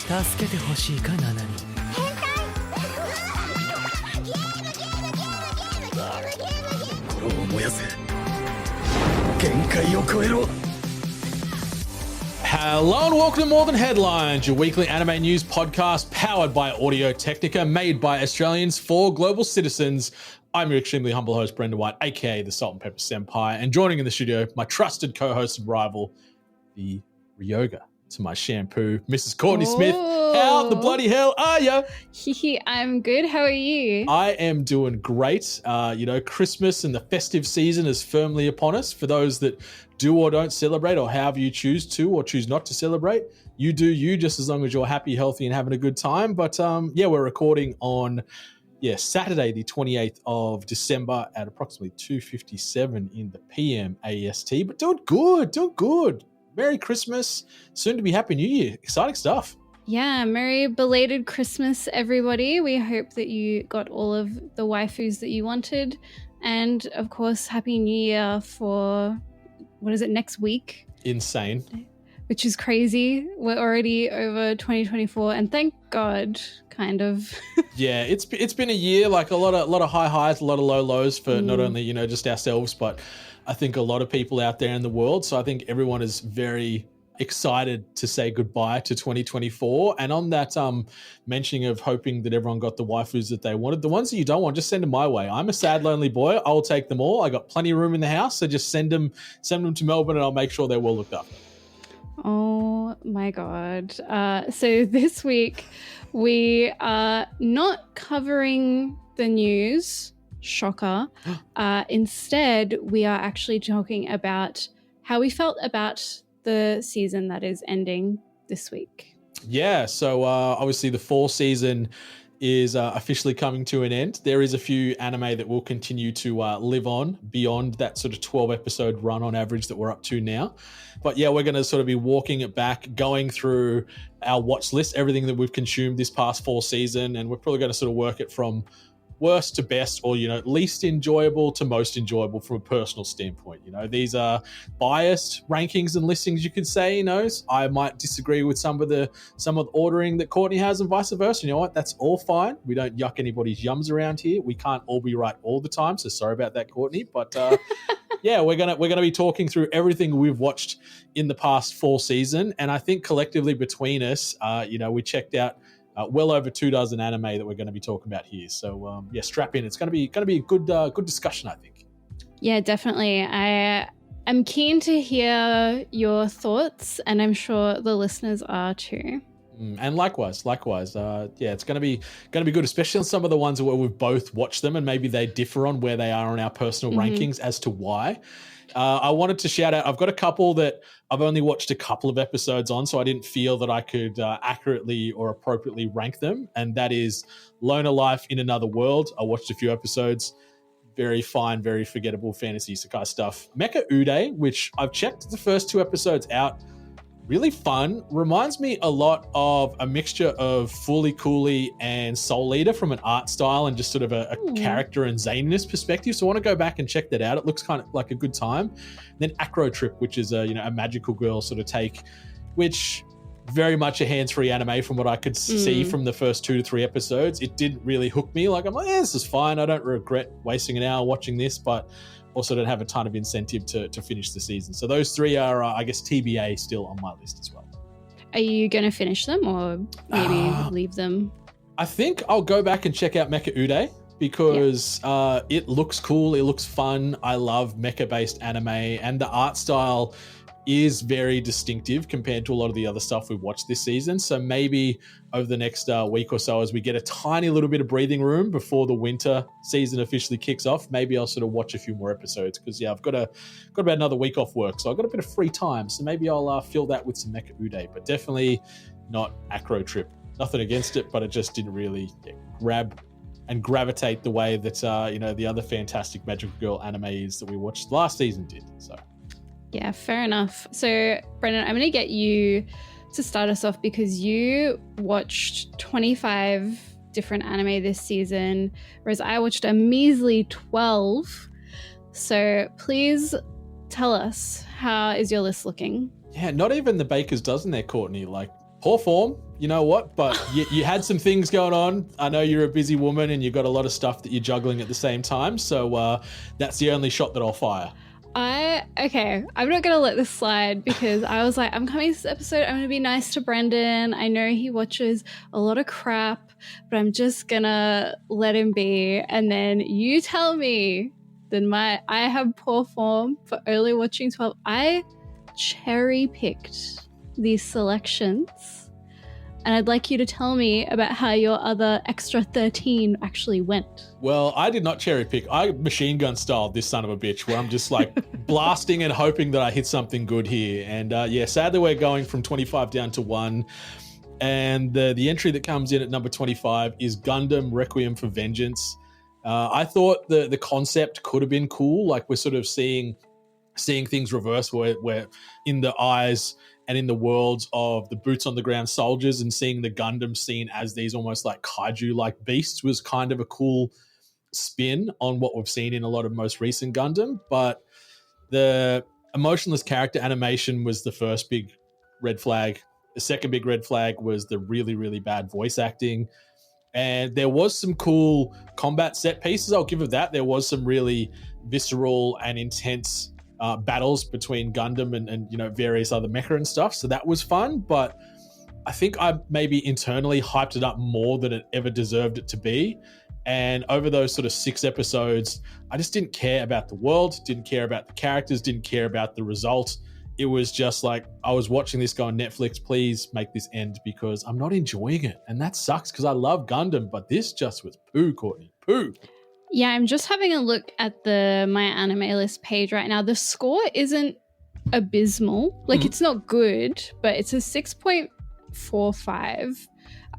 助けてほしいかナナに。心を燃やせ。限界を超えろ。 Hello and welcome to More Than Headlines, your weekly anime news podcast powered by Audio Technica, made by Australians for global citizens. I'm your extremely humble host, Brenda White, aka the Salt and Pepper Senpai, and joining in the studio, my trusted co-host and rival, the Ryoga to my shampoo, Mrs. Courtney Smith. How the bloody hell are ya? I'm good. How are you? I am doing great. Christmas and the festive season is firmly upon us. For those that do or don't celebrate, or however you choose to or choose not to celebrate, you do you, just as long as you're happy, healthy, and having a good time. But we're recording on Saturday, the 28th of December at approximately 2:57 in the PM AST. But doing good. Merry Christmas. Soon to be Happy New Year. Exciting stuff. Yeah, merry belated Christmas, everybody. We hope that you got all of the waifus that you wanted. And, of course, Happy New Year for, next week? Insane. Which is crazy. We're already over 2024, and thank God, kind of. Yeah, it's been a year, like a lot of high highs, a lot of low lows for not only, just ourselves, but I think a lot of people out there in the world. So I think everyone is very excited to say goodbye to 2024. And on that mentioning of hoping that everyone got the waifus that they wanted, the ones that you don't want, just send them my way. I'm a sad, lonely boy. I'll take them all. I got plenty of room in the house, so just send them to Melbourne, and I'll make sure they're well looked after. Oh my God. So this week we are not covering the news. Shocker. Instead, we are actually talking about how we felt about the season that is ending this week. Yeah, so obviously the fall season is officially coming to an end. There is a few anime that will continue to live on beyond that sort of 12 episode run on average that we're up to now. But yeah, we're going to sort of be walking it back, going through our watch list, everything that we've consumed this past fall season, and we're probably going to sort of work it from worst to best, or least enjoyable to most enjoyable from a personal standpoint. These are biased rankings and listings, you could say. I might disagree with some of the ordering that Courtney has, and vice versa. You know what? That's all fine. We don't yuck anybody's yums around here. We can't all be right all the time, so sorry about that, Courtney. But yeah, we're gonna be talking through everything we've watched in the past fall season, and I think collectively between us, we checked out well over 24 anime that we're going to be talking about here. So strap in. It's going to be a good discussion, I think. Yeah, definitely. I'm keen to hear your thoughts, and I'm sure the listeners are too. And likewise. It's going to be good, especially on some of the ones where we've both watched them and maybe they differ on where they are on our personal rankings as to why. I wanted to shout out, I've got a couple that I've only watched a couple of episodes on, so I didn't feel that I could accurately or appropriately rank them. And that is Loner Life in Another World. I watched a few episodes. Very fine, very forgettable fantasy isekai stuff. Mecha Ude, which I've checked the first 2 episodes out. Really fun. Reminds me a lot of a mixture of Fooly Cooly and Soul Eater from an art style and just sort of a character and zaniness perspective. So I want to go back and check that out. It looks kind of like a good time. And then Acro Trip, which is a magical girl sort of take, which very much a hands-free anime from what I could see from the first 2 to 3 episodes. It didn't really hook me. I'm like, this is fine. I don't regret wasting an hour watching this, but also don't have a ton of incentive to finish the season. So those 3 are, I guess, TBA still on my list as well. Are you going to finish them or maybe leave them? I think I'll go back and check out Mecha Ude because it looks cool. It looks fun. I love mecha-based anime, and the art style is very distinctive compared to a lot of the other stuff we've watched this season. So maybe over the next week or so, as we get a tiny little bit of breathing room before the winter season officially kicks off, maybe I'll sort of watch a few more episodes because I've got about another week off work, so I've got a bit of free time. So maybe I'll fill that with some Mecha Ude, but definitely not Acro Trip. Nothing against it, but it just didn't really grab and gravitate the way that the other fantastic magical girl animes that we watched last season did. So. Yeah, fair enough. So, Brendan, I'm going to get you to start us off because you watched 25 different anime this season, whereas I watched a measly 12. So please tell us, how is your list looking? Yeah, not even the baker's dozen there, Courtney. Like, Poor form, you know what? But you had some things going on. I know you're a busy woman and you've got a lot of stuff that you're juggling at the same time. So that's the only shot that I'll fire. Okay, I'm not gonna let this slide because I was like, I'm coming to this episode, I'm gonna be nice to Brendan. I know he watches a lot of crap, but I'm just gonna let him be. And then you tell me that I have poor form for only watching 12. I cherry picked these selections, and I'd like you to tell me about how your other extra 13 actually went. Well, I did not cherry pick. I machine gun styled this son of a bitch where I'm just like blasting and hoping that I hit something good here. And sadly we're going from 25 down to 1. And the entry that comes in at number 25 is Gundam Requiem for Vengeance. I thought the concept could have been cool. Like we're sort of seeing things reverse where in the eyes and in the worlds of the boots on the ground soldiers, and seeing the Gundam seen as these almost like kaiju-like beasts was kind of a cool spin on what we've seen in a lot of most recent Gundam. But the emotionless character animation was the first big red flag. The second big red flag was the really, really bad voice acting. And there was some cool combat set pieces. I'll give it that. There was some really visceral and intense battles between Gundam and various other mecha and stuff. So that was fun. But I think I maybe internally hyped it up more than it ever deserved it to be. And over those sort of 6 episodes, I just didn't care about the world, didn't care about the characters, didn't care about the result. It was just like, I was watching this go on Netflix, please make this end because I'm not enjoying it. And that sucks because I love Gundam, but this just was poo, Courtney, poo. Yeah, I'm just having a look at the My Anime List page right now. The score isn't abysmal. Like, it's not good, but it's a 6.45.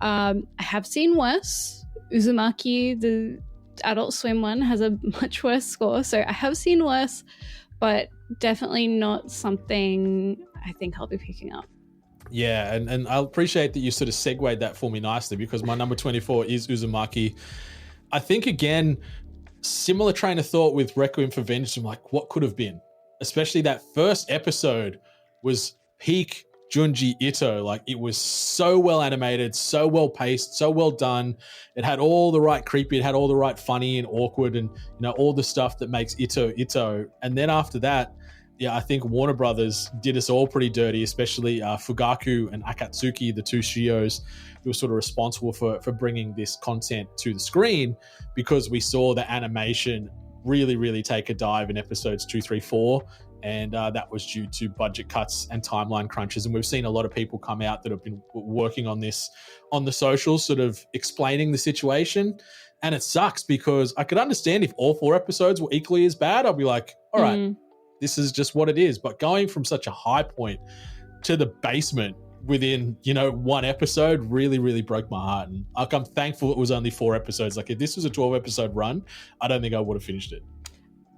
I have seen worse. Uzumaki, the Adult Swim one, has a much worse score. So I have seen worse, but definitely not something I think I'll be picking up. Yeah, and I appreciate that you sort of segued that for me nicely because my number 24 is Uzumaki. I think, again, similar train of thought with Requiem for Vengeance. I'm like, what could have been? Especially that first episode was peak Junji Ito. Like, it was so well animated, so well paced, so well done. It had all the right creepy, it had all the right funny and awkward and, all the stuff that makes Ito. And then after that, yeah, I think Warner Brothers did us all pretty dirty, especially Fugaku and Akatsuki, the two studios who were sort of responsible for bringing this content to the screen, because we saw the animation really, really take a dive in episodes 2, 3, 4. And that was due to budget cuts and timeline crunches. And we've seen a lot of people come out that have been working on this on the socials, sort of explaining the situation. And it sucks because I could understand if all 4 episodes were equally as bad. I'll be like, all right, this is just what it is. But going from such a high point to the basement within, 1 episode really, really broke my heart. And I'm thankful it was only 4 episodes. Like, if this was a 12 episode run, I don't think I would have finished it.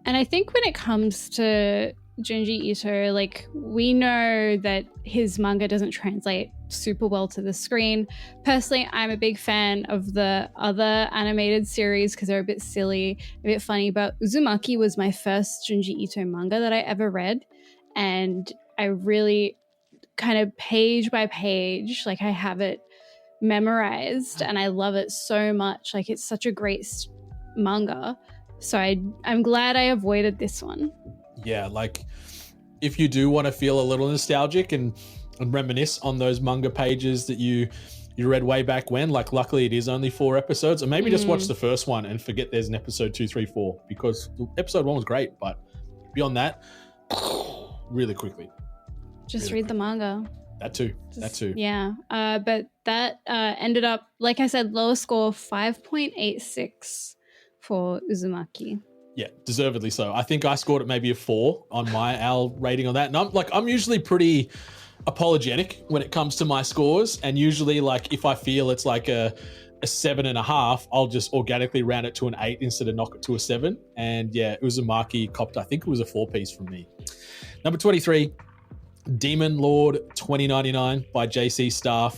And I think when it comes to Junji Ito, like, we know that his manga doesn't translate super well to the screen. Personally, I'm a big fan of the other animated series because they're a bit silly, a bit funny, but Uzumaki was my first Junji Ito manga that I ever read, and I really kind of page by page, like, I have it memorized and I love it so much. Like, it's such a great manga. So I'm glad I avoided this one. Yeah, like, if you do want to feel a little nostalgic and reminisce on those manga pages that you read way back when, like, luckily it is only 4 episodes, or maybe just watch the first one and forget there's an episode 2, 3, 4, because episode 1 was great, but beyond that, really quickly. Just read the manga. That too. Yeah. But that ended up, like I said, lower score 5.86 for Uzumaki. Yeah, deservedly so. I think I scored it maybe a 4 on my L rating on that. And I'm usually pretty apologetic when it comes to my scores. And usually, like, if I feel it's like a 7.5, I'll just organically round it to an 8 instead of knock it to a 7. And yeah, Uzumaki copped, I think it was a 4-piece from me. Number 23, Demon Lord 2099 by JC Staff.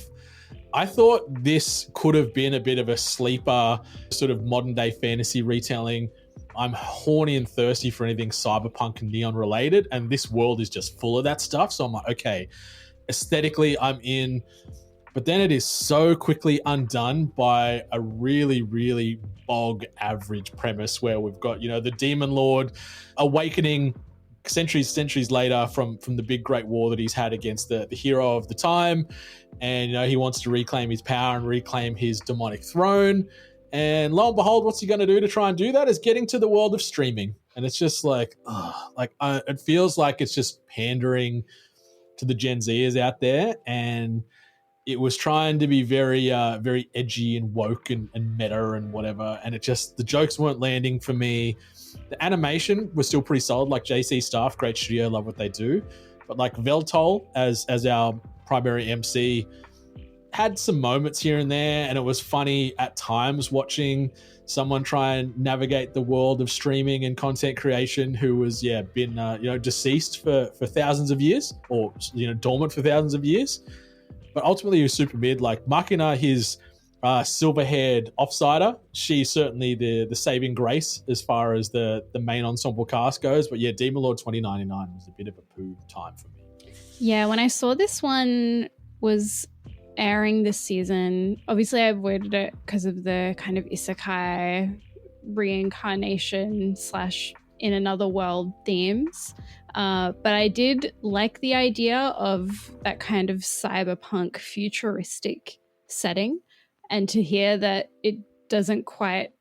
I thought this could have been a bit of a sleeper, sort of modern day fantasy retelling. I'm horny and thirsty for anything cyberpunk and neon related, and this world is just full of that stuff. So I'm like, okay, aesthetically I'm in. But then it is so quickly undone by a really, really bog average premise where we've got, the Demon Lord awakening centuries later from the big great war that he's had against the hero of the time. And, he wants to reclaim his power and reclaim his demonic throne. And lo and behold, what's he going to do to try and do that is get into the world of streaming. And it's just like, it feels like it's just pandering to the Gen Zers out there. And it was trying to be very, very edgy and woke and meta and whatever. And the jokes weren't landing for me. The animation was still pretty solid. Like JC Staff, great studio, love what they do. But like Veltol as our primary MC had some moments here and there, and it was funny at times watching someone try and navigate the world of streaming and content creation who was been deceased for thousands of years, or dormant for thousands of years. But ultimately he was super mid. Like Makina, his silver-haired offsider, she's certainly the saving grace as far as the main ensemble cast goes. But Demon Lord 2099 was a bit of a poo time for me. Yeah, when I saw this one was airing this season, obviously I avoided it because of the kind of isekai reincarnation / in another world themes. But I did like the idea of that kind of cyberpunk futuristic setting, and to hear that it doesn't quite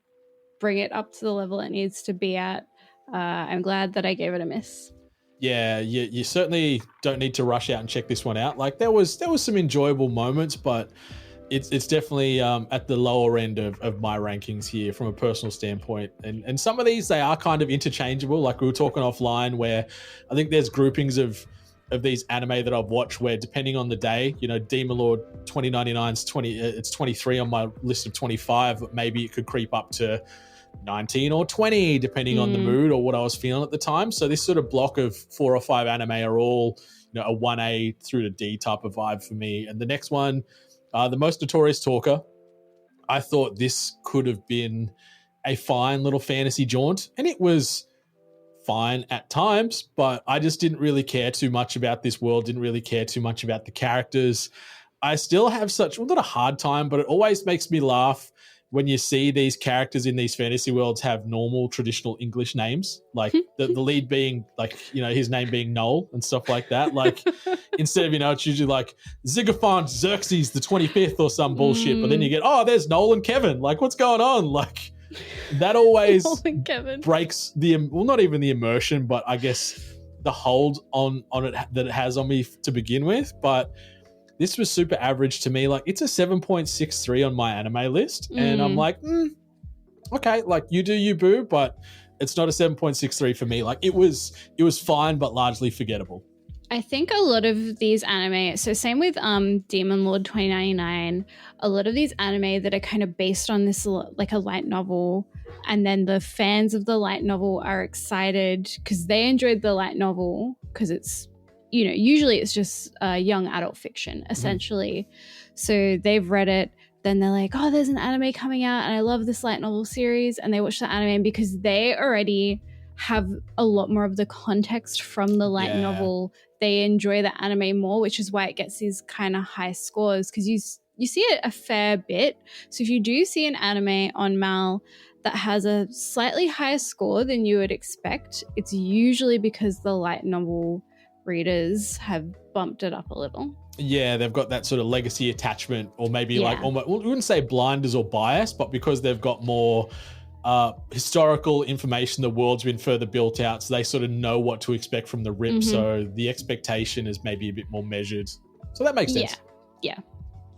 bring it up to the level it needs to be at, I'm glad that I gave it a miss. Yeah, you certainly don't need to rush out and check this one out. Like there was some enjoyable moments, but it's definitely at the lower end of my rankings here from a personal standpoint. And some of these, they are kind of interchangeable. Like we were talking offline, where I think there's groupings of these anime that I've watched where depending on the day, Demon Lord 2099's 23 on my list of 25, but maybe it could creep up to 19 or 20 depending on the mood or what I was feeling at the time. So this sort of block of 4 or 5 anime are all a 1A through to D type of vibe for me. And the next one, The Most Notorious Talker, I thought this could have been a fine little fantasy jaunt, and it was fine at times, but I just didn't really care too much about this world, didn't really care too much about the characters. I still have not a hard time, but it always makes me laugh when you see these characters in these fantasy worlds have normal traditional English names, like the lead being like, his name being Noel and stuff like that. Like instead of, it's usually like Zigaphant Xerxes the 25th or some bullshit, but then you get, there's Noel and Kevin. Like what's going on? Like that always breaks not even the immersion, but I guess the hold on it that it has on me to begin with. But this was super average to me. Like it's a 7.63 on my anime list. And I'm like, okay, like you do you, boo, but it's not a 7.63 for me. Like it was fine, but largely forgettable. I think a lot of these anime, so same with Demon Lord 2099, a lot of these anime that are kind of based on this like a light novel, and then the fans of the light novel are excited because they enjoyed the light novel because it's, usually it's just young adult fiction, essentially. So they've read it, then they're like, there's an anime coming out and I love this light novel series, and they watch the anime because they already have a lot more of the context from the light novel. They enjoy the anime more, which is why it gets these kind of high scores, because you see it a fair bit. So if you do see an anime on Mal that has a slightly higher score than you would expect, it's usually because the light novel readers have bumped it up a little. Yeah, they've got that sort of legacy attachment, or maybe like almost, we wouldn't say blinders or bias, but because they've got more historical information, the world's been further built out, so they sort of know what to expect from the rip. So the expectation is maybe a bit more measured. So that makes sense. Yeah.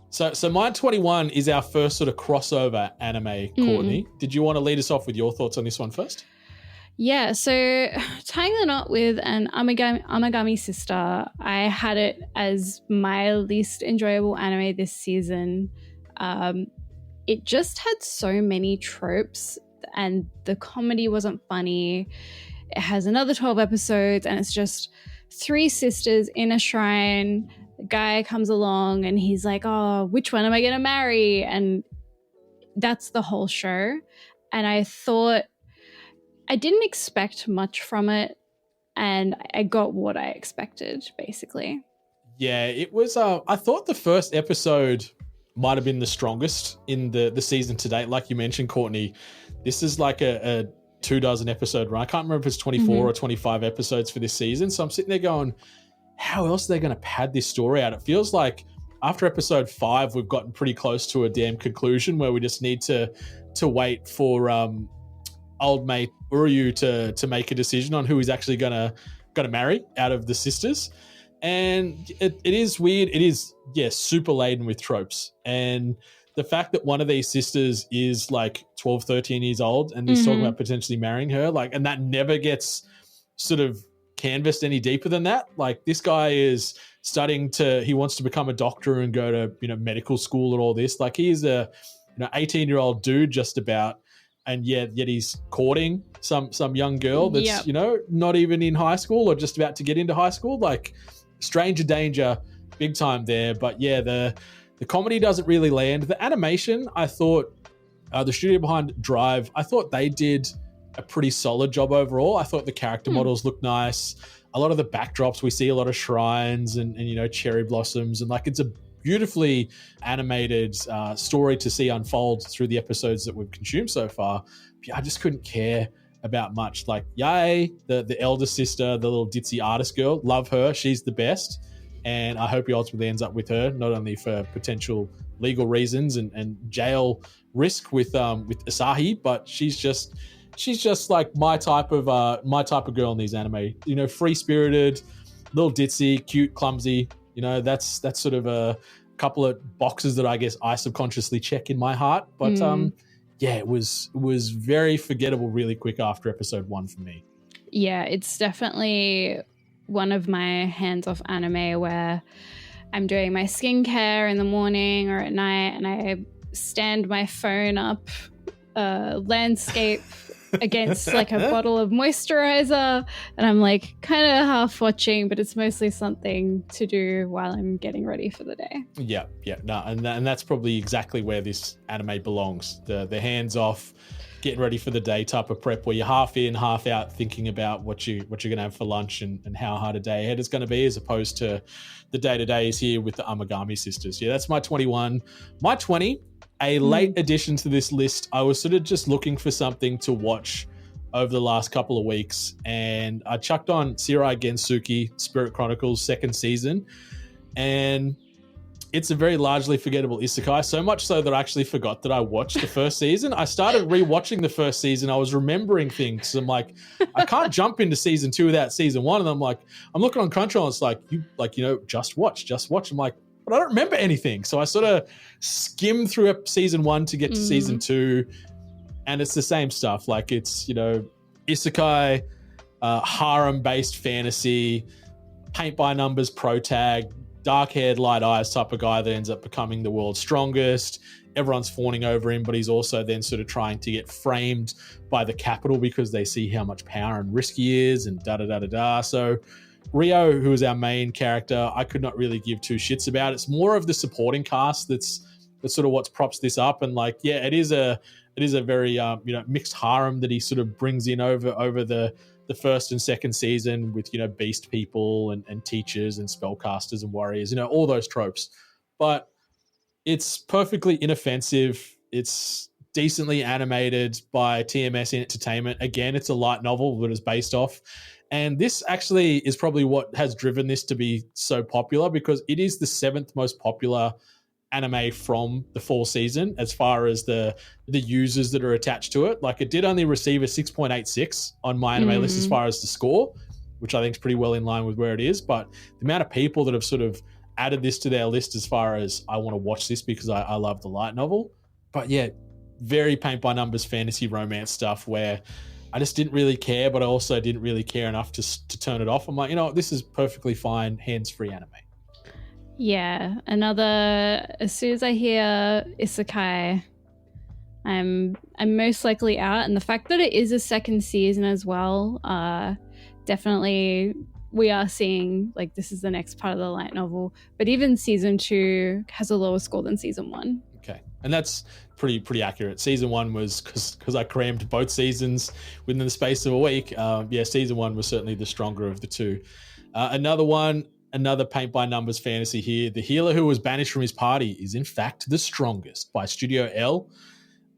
So my 21 is our first sort of crossover anime, Courtney. Did you want to lead us off with your thoughts on this one first? Yeah, so tying the knot with an Amagami Sister, I had it as my least enjoyable anime this season. It just had so many tropes, and the comedy wasn't funny. It has another 12 episodes, and it's just 3 sisters in a shrine. The guy comes along and he's like, which one am I going to marry? And that's the whole show. And I thought, I didn't expect much from it, and I got what I expected, basically. Yeah, it was. I thought the first episode might have been the strongest in the season to date. Like you mentioned, Courtney, this is like a 24 episode run. I can't remember if it's 24 or 25 episodes for this season. So I'm sitting there going, how else are they going to pad this story out? It feels like after episode 5, we've gotten pretty close to a damn conclusion where we just need to wait for old mate Uryu to make a decision on who he's actually gonna marry out of the sisters. And it is weird. It is, super laden with tropes. And the fact that one of these sisters is like 12, 13 years old and he's talking about potentially marrying her, like, and that never gets sort of canvassed any deeper than that. Like, this guy is he wants to become a doctor and go to, medical school and all this. Like, he's a, 18-year-old dude just about, and yet he's courting some young girl that's, not even in high school or just about to get into high school. Like, stranger danger, big time there. But yeah, the comedy doesn't really land. The animation, I thought, the studio behind Drive, I thought they did a pretty solid job overall. I thought the character models looked nice. A lot of the backdrops, we see a lot of shrines and cherry blossoms, and like, it's a beautifully animated story to see unfold through the episodes that we've consumed so far. But I just couldn't care about much. Like, Yae, the elder sister, the little ditzy artist girl, love her. She's the best. And I hope he ultimately ends up with her, not only for potential legal reasons and jail risk with Asahi, but she's just like my type of girl in these anime. Free spirited, little ditzy, cute, clumsy. That's sort of a couple of boxes that I guess I subconsciously check in my heart. But it was very forgettable really quick after episode 1 for me. Yeah, it's definitely one of my hands-off anime where I'm doing my skincare in the morning or at night and I stand my phone up, landscape against like a bottle of moisturizer, and I'm like kind of half watching, but it's mostly something to do while I'm getting ready for the day. And that's probably exactly where this anime belongs. The hands off, getting ready for the day type of prep, where you're half in, half out thinking about what you're gonna have for lunch and how hard a day ahead is going to be, as opposed to the day-to-day is here with the Amagami sisters. That's my 21. My 20, a late addition to this list. I was sort of just looking for something to watch over the last couple of weeks, and I chucked on Serai Gensuki Spirit Chronicles 2nd season, and it's a very largely forgettable isekai, so much so that I actually forgot that I watched the first season. I started rewatching the first season. I was remembering things. I'm like, I can't jump into season 2 without season 1. And I'm like, I'm looking on Crunchyroll and it's like, just watch. I'm like, but I don't remember anything. So I sort of skimmed through season 1 to get to season 2. And it's the same stuff. Like, it's, isekai, harem-based fantasy, paint by numbers pro tag, dark-haired, light eyes type of guy that ends up becoming the world's strongest. Everyone's fawning over him, but he's also then sort of trying to get framed by the capital because they see how much power and risk he is, and da-da-da-da-da. So Rio, who is our main character, I could not really give two shits about. It's more of the supporting cast that's sort of what props this up. And like, it is a very mixed harem that he sort of brings in over the first and second season with beast people and teachers and spellcasters and warriors, all those tropes. But it's perfectly inoffensive. It's decently animated by TMS Entertainment. Again, it's a light novel that is based off. And this actually is probably what has driven this to be so popular, because it is the 7th most popular anime from the fall season as far as the users that are attached to it. Like, it did only receive a 6.86 on my anime list as far as the score, which I think is pretty well in line with where it is. But the amount of people that have sort of added this to their list as far as I want to watch this because I love the light novel. But yeah, very paint by numbers fantasy romance stuff where I just didn't really care, but I also didn't really care enough to turn it off. I'm like, this is perfectly fine hands-free anime. Yeah, as soon as I hear isekai, I'm most likely out. And the fact that it is a second season as well, definitely we are seeing like this is the next part of the light novel. But even season 2 has a lower score than season 1. Okay, and that's pretty accurate. Season 1 was because I crammed both seasons within the space of a week. Season 1 was certainly the stronger of the two. Another one. another paint by numbers fantasy here. The healer who was banished from his party is in fact the strongest by Studio L.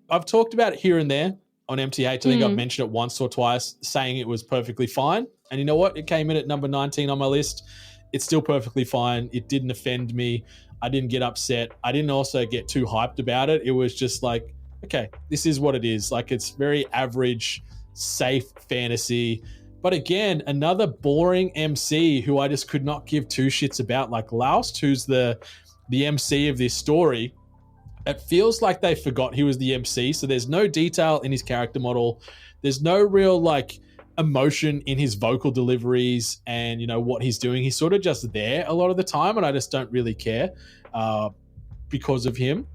I've talked about it here and there on MTH. I think I've mentioned it once or twice, saying it was perfectly fine. And you know what? It came in at number 19 on my list. It's still perfectly fine. It didn't offend me. I didn't get upset. I didn't also get too hyped about it. It was just like, okay, this is what it is. Like, it's very average, safe fantasy. But again, another boring MC who I just could not give two shits about, like Laust, who's the MC of this story. It feels like they forgot he was the MC, so there's no detail in his character model. There's no real like emotion in his vocal deliveries and, you know, what he's doing. He's sort of just there a lot of the time, and I just don't really care because of him.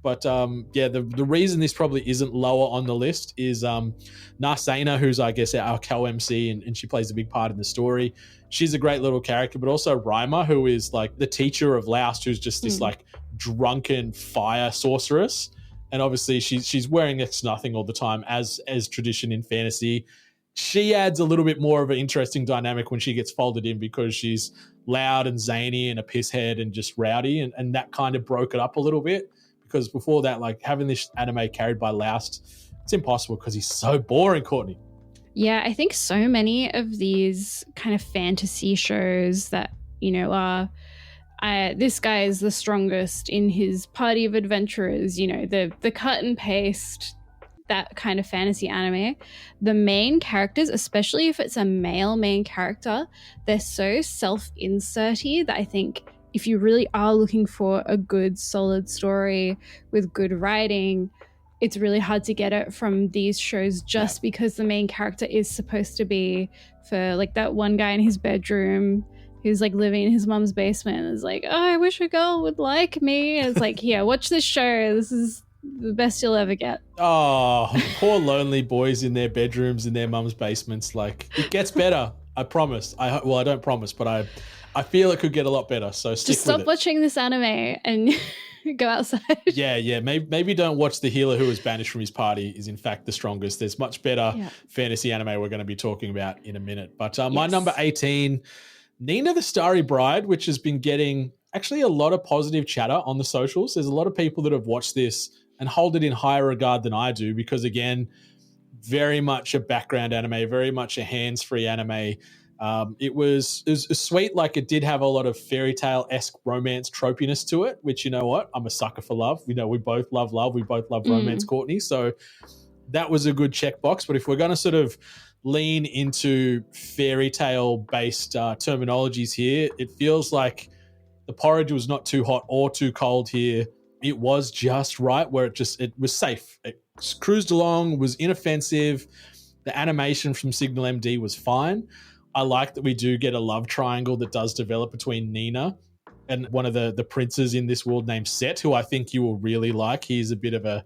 But yeah, the reason this probably isn't lower on the list is Narsena, who's I guess our co-MC, and she plays a big part in the story. She's a great little character, but also Reimer, who is like the teacher of Laust, who's just this like drunken fire sorceress. And obviously she's wearing next to nothing all the time, as tradition in fantasy. She adds a little bit more of an interesting dynamic when she gets folded in, because she's loud and zany and a pisshead and just rowdy, and that kind of broke it up a little bit. Because before that, like having this anime carried by Laust, it's impossible because he's so boring, Courtney. Yeah, I think so many of these kind of fantasy shows that, you know, are this guy is the strongest in his party of adventurers, you know, the cut and paste, that kind of fantasy anime. The main characters, especially if it's a male main character, they're so self-inserty that I think if you really are looking for a good, solid story with good writing, it's really hard to get it from these shows just because the main character is supposed to be for like that one guy in his bedroom who's like living in his mom's basement and is like, oh, I wish a girl would like me. And it's like, yeah, watch this show. This is the best you'll ever get. Oh, poor lonely boys in their bedrooms in their mum's basements. Like, it gets better. I promise. I don't promise, but I feel it could get a lot better. So stick just stop with it. watching this anime and go outside. Yeah. Maybe don't watch the healer who was banished from his party is in fact the strongest. There's much better fantasy anime we're going to be talking about in a minute. But my number 18, Nina the Starry Bride, which has been getting actually a lot of positive chatter on the socials. There's a lot of people that have watched this and hold it in higher regard than I do, because again, very much a background anime, very much a hands-free anime. It was sweet. Like, it did have a lot of fairy tale-esque romance tropiness to it, which, you know what? I'm a sucker for love. We know we both love love. We both love romance, Courtney. So that was a good checkbox. But if we're going to sort of lean into fairy tale-based terminologies here, it feels like the porridge was not too hot or too cold here. It was just right, where it was safe. It cruised along, was inoffensive. The animation from Signal MD was fine. I like that we do get a love triangle that does develop between Nina and one of the princes in this world named Set, who I think you will really like. He's a bit of a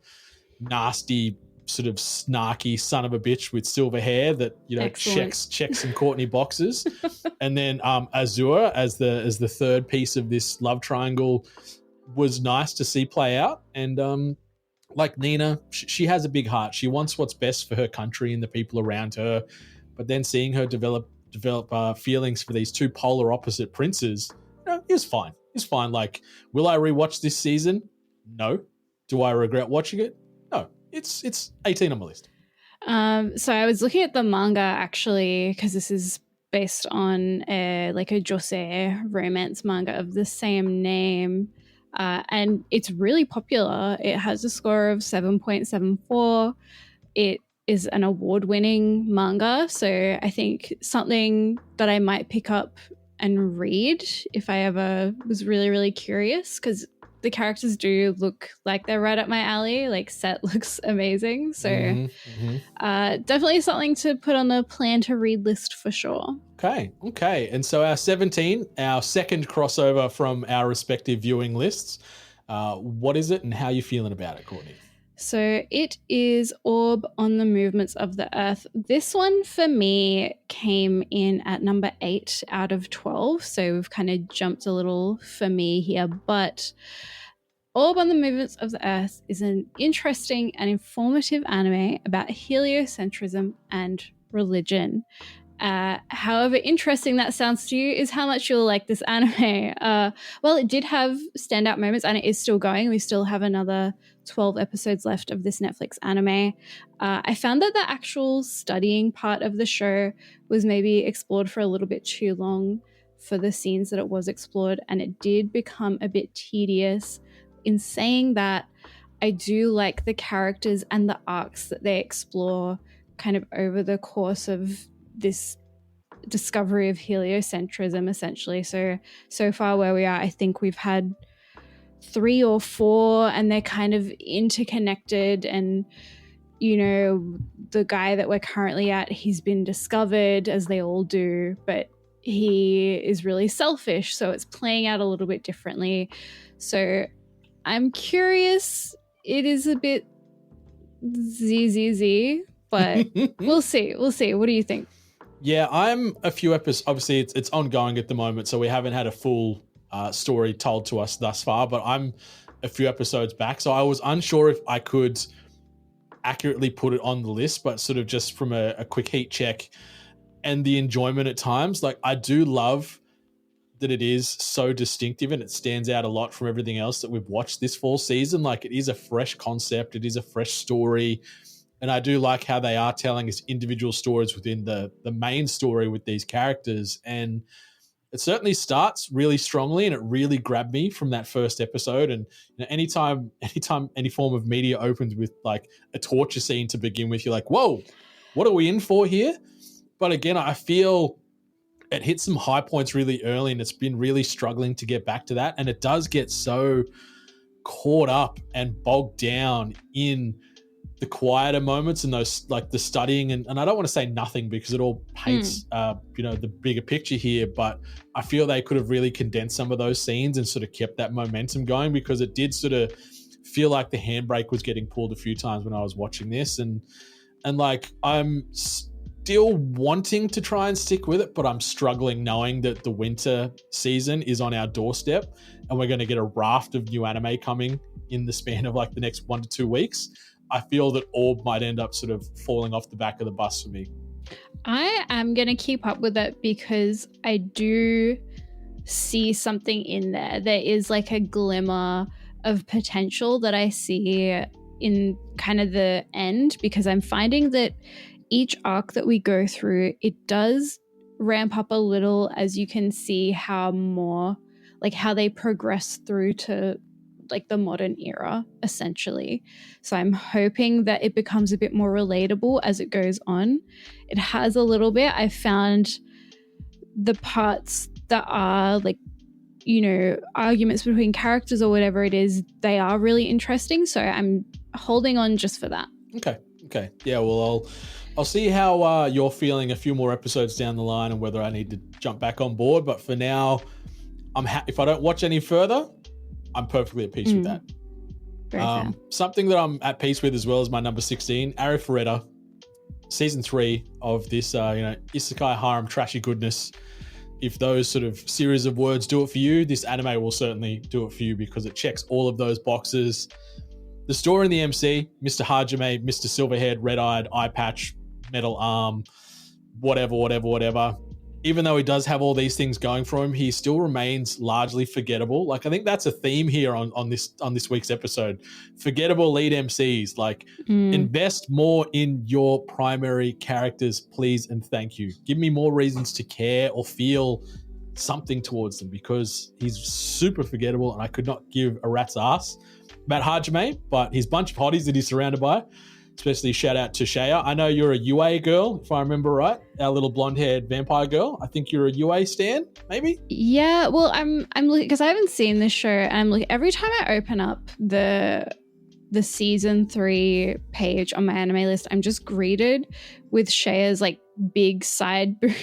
nasty, sort of snarky son of a bitch with silver hair that, you know, checks some Courtney boxes. And then Azure as the third piece of this love triangle was nice to see play out. And like Nina, she has a big heart. She wants what's best for her country and the people around her. But then seeing her develop feelings for these two polar opposite princes, you know, is fine. It's fine. Like, will I rewatch this season? No. Do I regret watching it? No. It's 18 on my list. So I was looking at the manga actually, because this is based on a josei romance manga of the same name. And it's really popular. It has a score of 7.74. It is an award-winning manga, so I think something that I might pick up and read if I ever was really, really curious, because the characters do look like they're right up my alley. Like, Set looks amazing, so definitely something to put on the plan to read list for sure. Okay. And so our 17, our second crossover from our respective viewing lists. What is it and how are you feeling about it, Courtney? So it is Orb on the Movements of the Earth. This one for me came in at number 8 out of 12. So we've kind of jumped a little for me here. But Orb on the Movements of the Earth is an interesting and informative anime about heliocentrism and religion. However interesting that sounds to you is how much you'll like this anime. Well, it did have standout moments and it is still going. We still have another 12 episodes left of this Netflix anime. I found that the actual studying part of the show was maybe explored for a little bit too long for the scenes that it was explored, and it did become a bit tedious. In saying that, I do like the characters and the arcs that they explore kind of over the course of this discovery of heliocentrism, essentially. So far where we are, I think we've had 3 or 4 and they're kind of interconnected, and you know, the guy that we're currently at, he's been discovered, as they all do, but he is really selfish, so it's playing out a little bit differently. So I'm curious. It is a bit ZZZ, but we'll see. What do you think? Yeah, I'm a few episodes. Obviously, it's ongoing at the moment, so we haven't had a full story told to us thus far. But I'm a few episodes back, so I was unsure if I could accurately put it on the list. But sort of just from a quick heat check and the enjoyment at times, like I do love that it is so distinctive and it stands out a lot from everything else that we've watched this fall season. Like it is a fresh concept, it is a fresh story. And I do like how they are telling us individual stories within the main story with these characters. And it certainly starts really strongly and it really grabbed me from that first episode. And you know, anytime any form of media opens with like a torture scene to begin with, you're like, whoa, what are we in for here? But again, I feel it hit some high points really early and it's been really struggling to get back to that. And it does get so caught up and bogged down in the quieter moments and those like the studying and I don't want to say nothing because it all paints the bigger picture here, but I feel they could have really condensed some of those scenes and sort of kept that momentum going, because it did sort of feel like the handbrake was getting pulled a few times when I was watching this, and like I'm still wanting to try and stick with it, but I'm struggling knowing that the winter season is on our doorstep and we're going to get a raft of new anime coming in the span of like the next 1 to 2 weeks. I feel that Orb might end up sort of falling off the back of the bus for me. I am going to keep up with it because I do see something in there. There is like a glimmer of potential that I see in kind of the end, because I'm finding that each arc that we go through, it does ramp up a little as you can see how they progress through to like the modern era, essentially. So I'm hoping that it becomes a bit more relatable as it goes on. It has a little bit. I found the parts that are like, you know, arguments between characters or whatever it is, they are really interesting. So I'm holding on just for that. Okay. Yeah, well, I'll see how you're feeling a few more episodes down the line and whether I need to jump back on board. But for now, if I don't watch any further, I'm perfectly at peace with that. Very fair. Something that I'm at peace with as well as my number 16, Arifureta, season 3 of this, isekai harem trashy goodness. If those sort of series of words do it for you, this anime will certainly do it for you because it checks all of those boxes. The story in the MC, Mr. Hajime, Mr. Silverhead, red-eyed, eye patch, metal arm, whatever. Even though he does have all these things going for him, he still remains largely forgettable. Like I think that's a theme here on this week's episode. Forgettable lead MCs. Like invest more in your primary characters, please and thank you. Give me more reasons to care or feel something towards them, because he's super forgettable and I could not give a rat's ass about Hajime, but his bunch of hotties that he's surrounded by. Especially shout out to Shaya. I know you're a UA girl, if I remember right. Our little blonde-haired vampire girl. I think you're a UA stan, maybe? Yeah, well, I'm looking because I haven't seen this show. And I'm looking every time I open up the season 3 page on my anime list, I'm just greeted with Shaya's like big side boob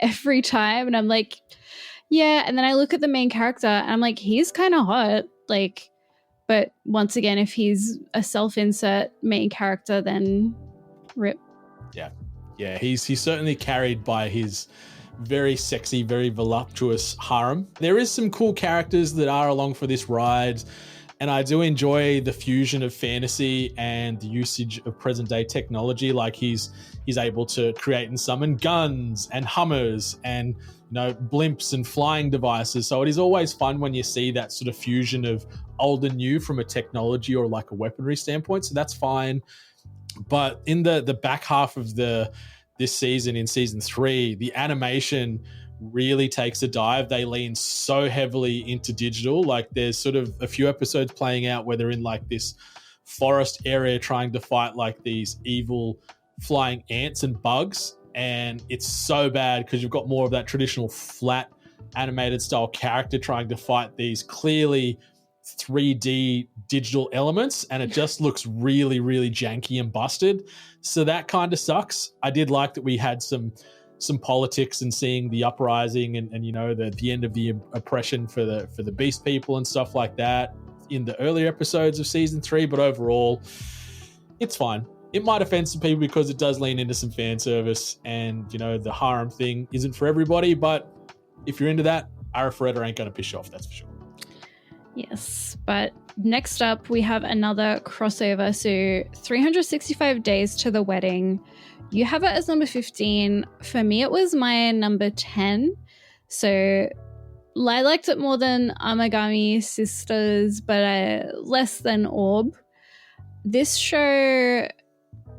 every time, and I'm like, yeah. And then I look at the main character, and I'm like, he's kind of hot, like. But once again, if he's a self-insert main character, then rip. Yeah, he's certainly carried by his very sexy, very voluptuous harem. There is some cool characters that are along for this ride, And I do enjoy the fusion of fantasy and the usage of present day technology. Like he's able to create and summon guns and Hummers and blimps and flying devices. So it is always fun when you see that sort of fusion of old and new from a technology or like a weaponry standpoint. So that's fine. But in the back half of this season, in season 3, the animation really takes a dive. They lean so heavily into digital. Like there's sort of a few episodes playing out where they're in like this forest area trying to fight like these evil flying ants and bugs. And it's so bad because you've got more of that traditional flat animated style character trying to fight these clearly 3D digital elements, and it just looks really, really janky and busted. So that kind of sucks. I did like that we had some politics and seeing the uprising and the end of the oppression for the beast people and stuff like that in the earlier episodes of season 3, but overall it's fine. It might offend some people because it does lean into some fan service, and the harem thing isn't for everybody, but if you're into that, Arifureta ain't gonna piss you off, that's for sure. Yes, but next up we have another crossover. So 365 days to the wedding. You have it as number 15. For me, it was my number 10. So I liked it more than Amagami Sisters, but less than Orb. This show,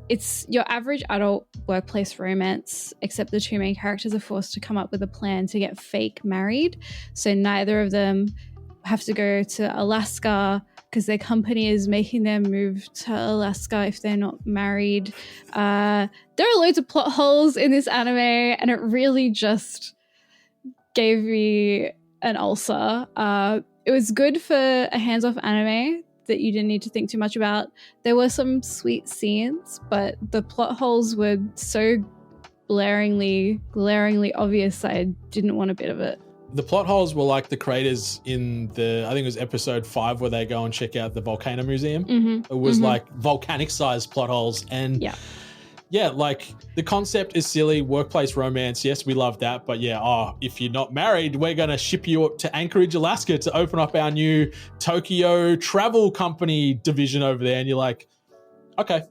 it's your average adult workplace romance, except the two main characters are forced to come up with a plan to get fake married. So neither of them have to go to Alaska because their company is making them move to Alaska if they're not married. There are loads of plot holes in this anime, and it really just gave me an ulcer. It was good for a hands-off anime that you didn't need to think too much about. There were some sweet scenes, but the plot holes were so glaringly obvious I didn't want a bit of it. The plot holes were like the creators in I think it was episode 5 where they go and check out the Volcano Museum. Mm-hmm. It was like volcanic sized plot holes. And yeah, like the concept is silly. Workplace romance. Yes, we love that. But if you're not married, we're going to ship you up to Anchorage, Alaska to open up our new Tokyo travel company division over there. And you're like, okay,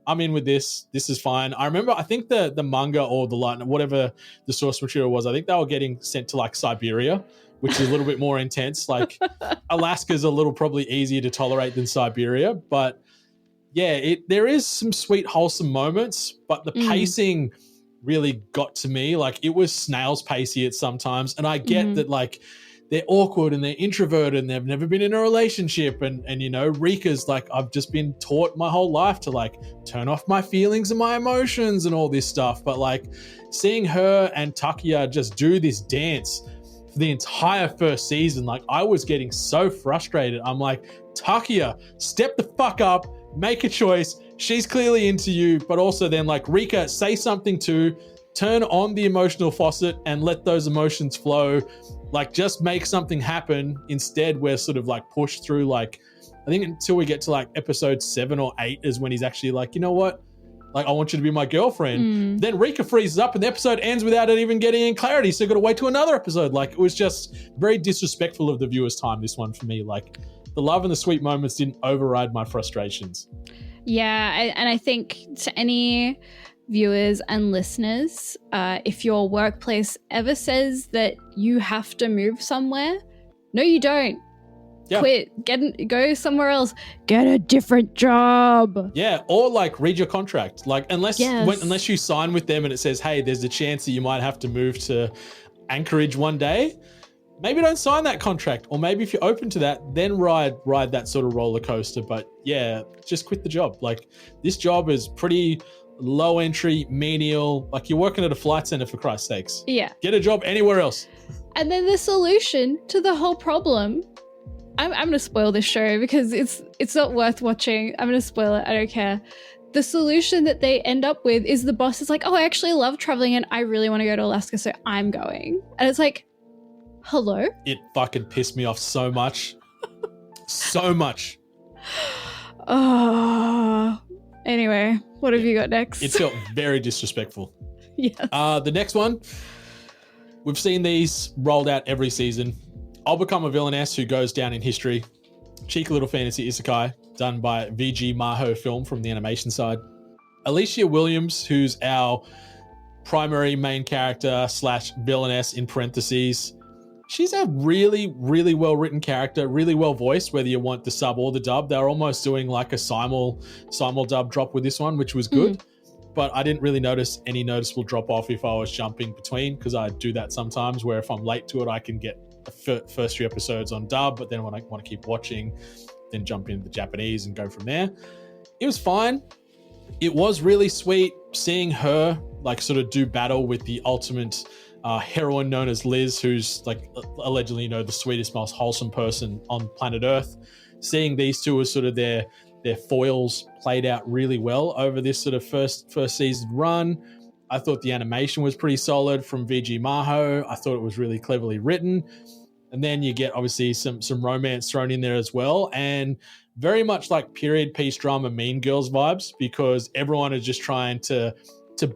I'm in with this. This is fine. I remember, I think the manga or the light, whatever the source material was, I think they were getting sent to like Siberia, which is a little bit more intense. Like Alaska's a little probably easier to tolerate than Siberia, but yeah, there is some sweet, wholesome moments, but the pacing really got to me. Like it was snail's pacey at sometimes, and I get that like they're awkward and they're introverted and they've never been in a relationship. And Rika's like, I've just been taught my whole life to like turn off my feelings and my emotions and all this stuff. But like seeing her and Takuya just do this dance for the entire first season, like I was getting so frustrated. I'm like, Takuya, step the fuck up, make a choice. She's clearly into you, but also then like Rika, say something too, turn on the emotional faucet and let those emotions flow. Like just make something happen. Instead, we're sort of like pushed through like, I think until we get to like episode 7 or 8 is when he's actually like, you know what? Like, I want you to be my girlfriend. Then Rika freezes up and the episode ends without it even getting any clarity. So you got to wait to another episode. Like it was just very disrespectful of the viewer's time, this one for me. Like the love and the sweet moments didn't override my frustrations. Yeah. And I think to any viewers and listeners, if your workplace ever says that you have to move somewhere, no, you don't. Yeah. Quit. Go somewhere else. Get a different job. Yeah, or like read your contract. Like unless you sign with them and it says, hey, there's a chance that you might have to move to Anchorage one day, maybe don't sign that contract. Or maybe if you're open to that, then ride that sort of roller coaster. But yeah, just quit the job. Like this job is pretty low entry, menial. Like you're working at a flight center, for Christ's sakes. Yeah. Get a job anywhere else. And then the solution to the whole problem, I'm going to spoil this show because it's not worth watching. I'm going to spoil it. I don't care. The solution that they end up with is the boss is like, oh, I actually love traveling and I really want to go to Alaska, so I'm going. And it's like, hello? It fucking pissed me off so much. So much. Oh. Anyway, what have you got next? It felt very disrespectful. Yes. The next one, we've seen these rolled out every season. I'll become a villainess who goes down in history. cheeky little fantasy isekai done by VG Maho Film from the animation side. Alicia Williams, who's our primary main character slash villainess in parentheses, she's a really, really well-written character, really well voiced, whether you want the sub or the dub. They're almost doing like a simul dub drop with this one, which was good. But I didn't really notice any noticeable drop off if I was jumping between, because I do that sometimes where if I'm late to it, I can get the first few episodes on dub, but then when I want to keep watching, then jump into the Japanese and go from there. It was fine. It was really sweet seeing her like sort of do battle with the ultimate heroine known as Liz, who's like allegedly, you know, the sweetest, most wholesome person on planet Earth. Seeing these two as sort of their foils played out really well over this sort of first season run. I thought the animation was pretty solid from VG Maho. I thought it was really cleverly written. And then you get obviously some romance thrown in there as well. And very much like period piece drama Mean Girls vibes, because everyone is just trying to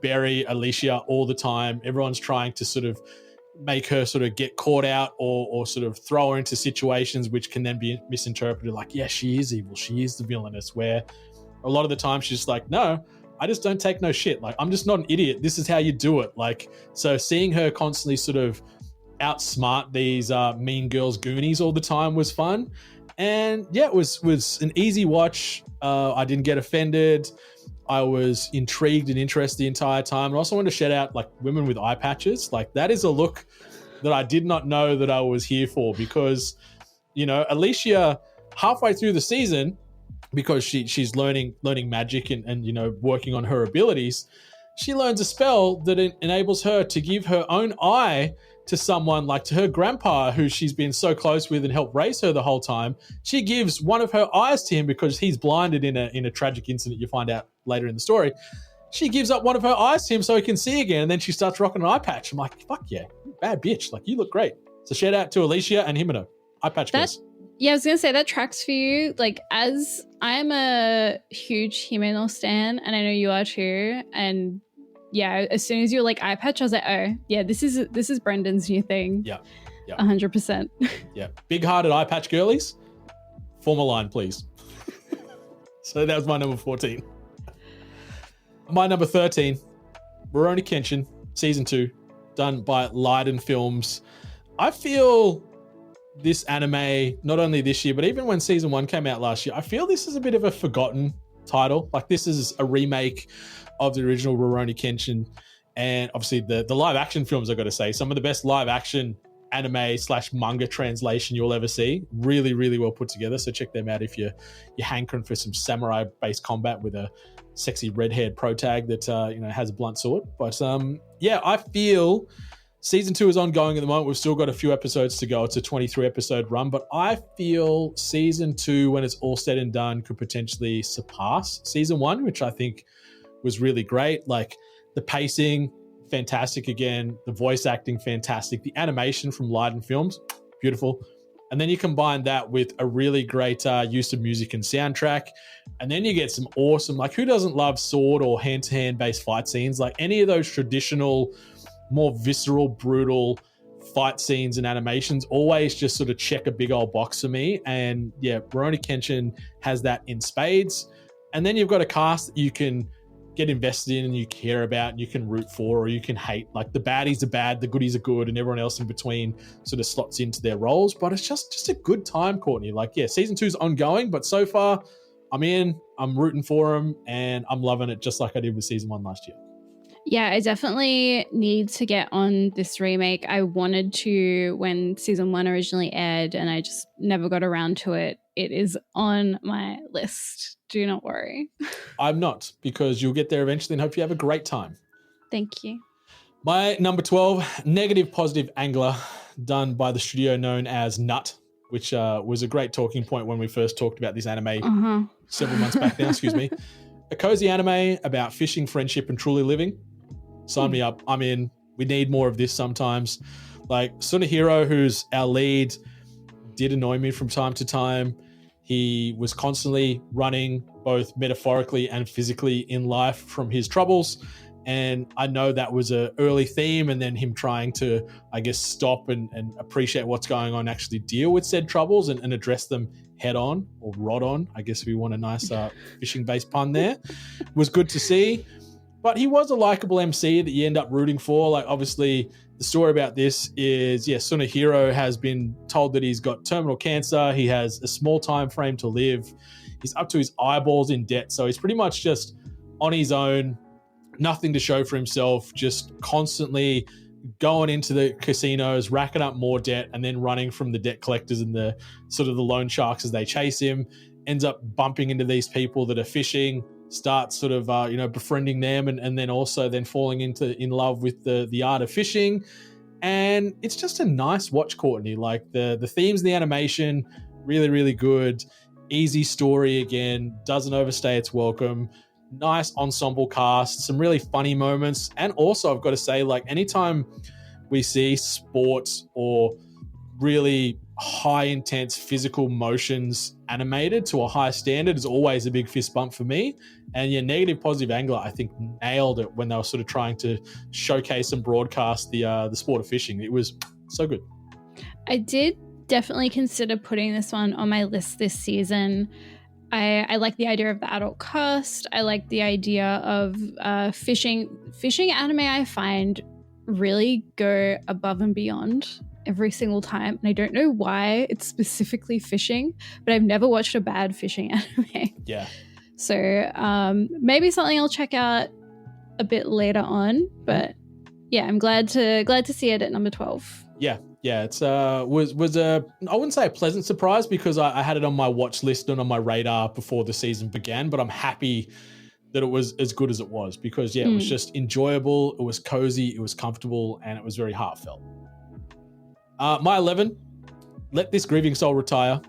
bury Alicia all the time. Everyone's trying to sort of make her sort of get caught out or sort of throw her into situations which can then be misinterpreted like, yeah, she is evil, she is the villainess, where a lot of the time she's just like, no, I just don't take no shit. Like, I'm just not an idiot. This is how you do it. Like, so seeing her constantly sort of outsmart these Mean Girls Goonies all the time was fun. And yeah, it was an easy watch. I didn't get offended. I was intrigued and interested the entire time. And I also wanted to shout out like women with eye patches. Like, that is a look that I did not know that I was here for, because, you know, Alicia halfway through the season, because she's learning magic and you know, working on her abilities, she learns a spell that enables her to give her own eye to someone, like to her grandpa, who she's been so close with and helped raise her the whole time. She gives one of her eyes to him because he's blinded in a tragic incident you find out later in the story. She gives up one of her eyes to him so he can see again, and then she starts rocking an eye patch. I'm like, fuck yeah, bad bitch. Like, you look great. So shout out to Alicia and Himeno. Eye patch girls. Yeah, I was going to say that tracks for you. Like, as I am a huge Himeno stan, and I know you are too, and yeah, as soon as you're like eye patch, I was like, oh yeah, this is Brendan's new thing. Yeah. 100%. Yeah. Big-hearted eye patch girlies, form a line, please. So that was my number 14. My number 13, Rurouni Kenshin, season 2, done by Leiden Films. I feel this anime, not only this year, but even when season 1 came out last year, I feel this is a bit of a forgotten title. Like, this is a remake of the original Rurouni Kenshin, and obviously the live action films, I've got to say, some of the best live action anime / manga translation you'll ever see. Really, really well put together. So check them out if you're hankering for some samurai based combat with a sexy red-haired protag that has a blunt sword. But yeah, I feel season 2 is ongoing at the moment. We've still got a few episodes to go. It's a 23 episode run, but I feel season 2, when it's all said and done, could potentially surpass season 1, which I think was really great. Like, the pacing, fantastic again. The voice acting, fantastic. The animation from Leiden Films, beautiful. And then you combine that with a really great use of music and soundtrack. And then you get some awesome, like, who doesn't love sword or hand-to-hand based fight scenes? Like, any of those traditional, more visceral, brutal fight scenes and animations always just sort of check a big old box for me. And yeah, Rurouni Kenshin has that in spades. And then you've got a cast that you can get invested in and you care about and you can root for or you can hate. Like, the baddies are bad, the goodies are good, and everyone else in between sort of slots into their roles. But it's just a good time, Courtney. Like, yeah, season 2 is ongoing, but so far I'm in, I'm rooting for them, and I'm loving it just like I did with season 1 last year. Yeah, I definitely need to get on this remake. I wanted to when season 1 originally aired, and I just never got around to it. It is on my list. Do not worry. I'm not, because you'll get there eventually and hope you have a great time. Thank you. My number 12, Negative Positive Angler, done by the studio known as Nut, which was a great talking point when we first talked about this anime several months back now, excuse me. A cozy anime about fishing, friendship, and truly living. Sign me up. I'm in. We need more of this sometimes. Like, Sunahiro, who's our lead, did annoy me from time to time. He was constantly running both metaphorically and physically in life from his troubles. And I know that was an early theme, and then him trying to, I guess, stop and appreciate what's going on, actually deal with said troubles and address them head on, or rod on, I guess if we want a nice fishing-based pun there, was good to see. But he was a likable MC that you end up rooting for. Like, obviously, the story about this is, Sunahiro has been told that he's got terminal cancer. He has a small time frame to live. He's up to his eyeballs in debt. So he's pretty much just on his own, nothing to show for himself, just constantly going into the casinos, racking up more debt, and then running from the debt collectors and the sort of the loan sharks as they chase him. Ends up bumping into these people that are fishing, starts sort of befriending them, and then also then falling in love with the art of fishing. And it's just a nice watch, Courtney. Like the themes in the animation, really, really good. Easy story again, doesn't overstay its welcome. Nice ensemble cast, some really funny moments. And also, I've got to say, like, anytime we see sports or really high intense physical motions animated to a high standard is always a big fist bump for me. And Negative Positive Angler, I think, nailed it when they were sort of trying to showcase and broadcast the sport of fishing. It was so good. I did definitely consider putting this one on my list this season. I like the idea of the adult cast. I like the idea of fishing anime. I find really go above and beyond every single time. And I don't know why it's specifically fishing, but I've never watched a bad fishing anime. Yeah. So maybe something I'll check out a bit later on. But yeah, I'm glad to see it at number 12. Yeah, it's was a, I wouldn't say a pleasant surprise, because I had it on my watch list and on my radar before the season began, but I'm happy that it was as good as it was, because it was just enjoyable, it was cozy, it was comfortable, and it was very heartfelt. My 11, Let This Grieving Soul Retire.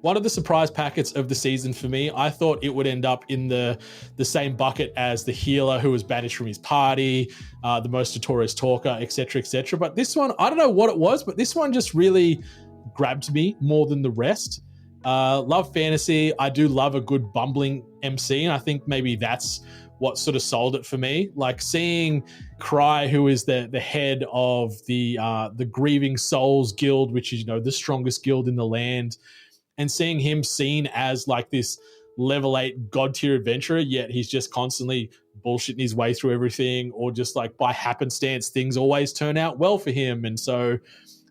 One of the surprise packets of the season for me. I thought it would end up in the same bucket as the healer who was banished from his party, the most notorious talker, etc., etc. But this one, I don't know what it was, but this one just really grabbed me more than the rest. Love fantasy. I do love a good bumbling MC, and I think maybe that's what sort of sold it for me. Like seeing Cry, who is the head of the Grieving Souls Guild, which is the strongest guild in the land, and seeing him seen as like this level 8 god tier adventurer, yet he's just constantly bullshitting his way through everything, or just like by happenstance things always turn out well for him. And so